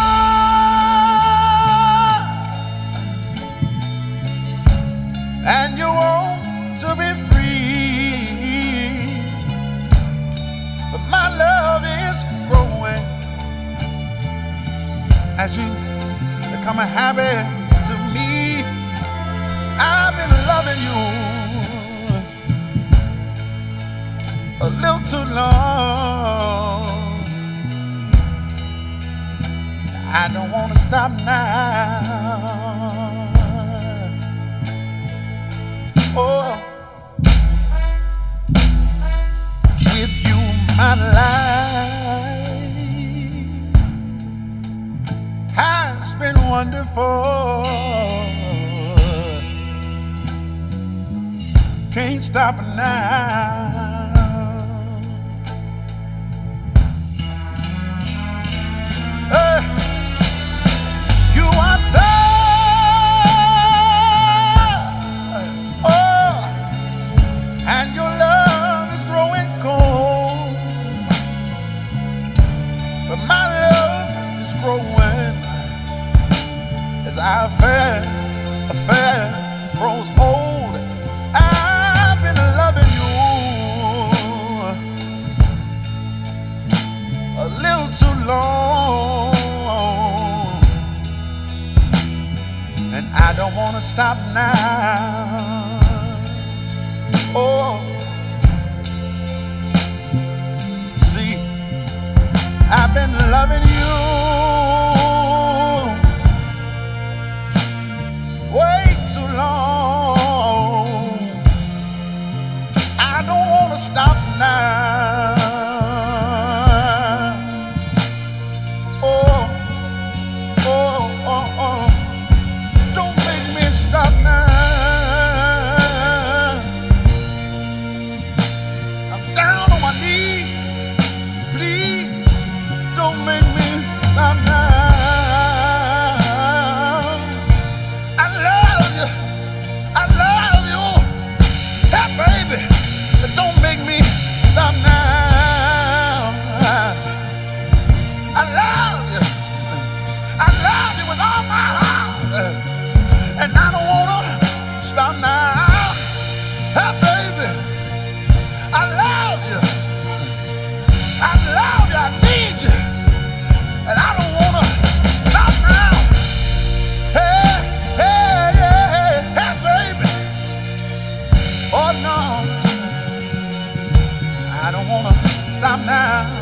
and you want to be free. My love is growing as you become a habit to me. I've been loving you a little too long. I don't want to stop now. Oh, with you my life has been wonderful. Can't stop it now. You are tired, oh, and your love is growing cold. long, and I don't want to stop now. Oh, see, I've been loving you way too long. I don't want to stop now. Oh, oh, oh, oh. Don't make me stop now. I'm down on my knees. Please don't make me stop now. I love you. I love you. Hey, baby, don't make me stop now. I love you. I love you with all my heart, and I don't wanna stop now. Hey, baby, I love you. I love you. I need you, and I don't wanna stop now. Hey, hey, hey, hey, baby. Oh no, I don't wanna stop now.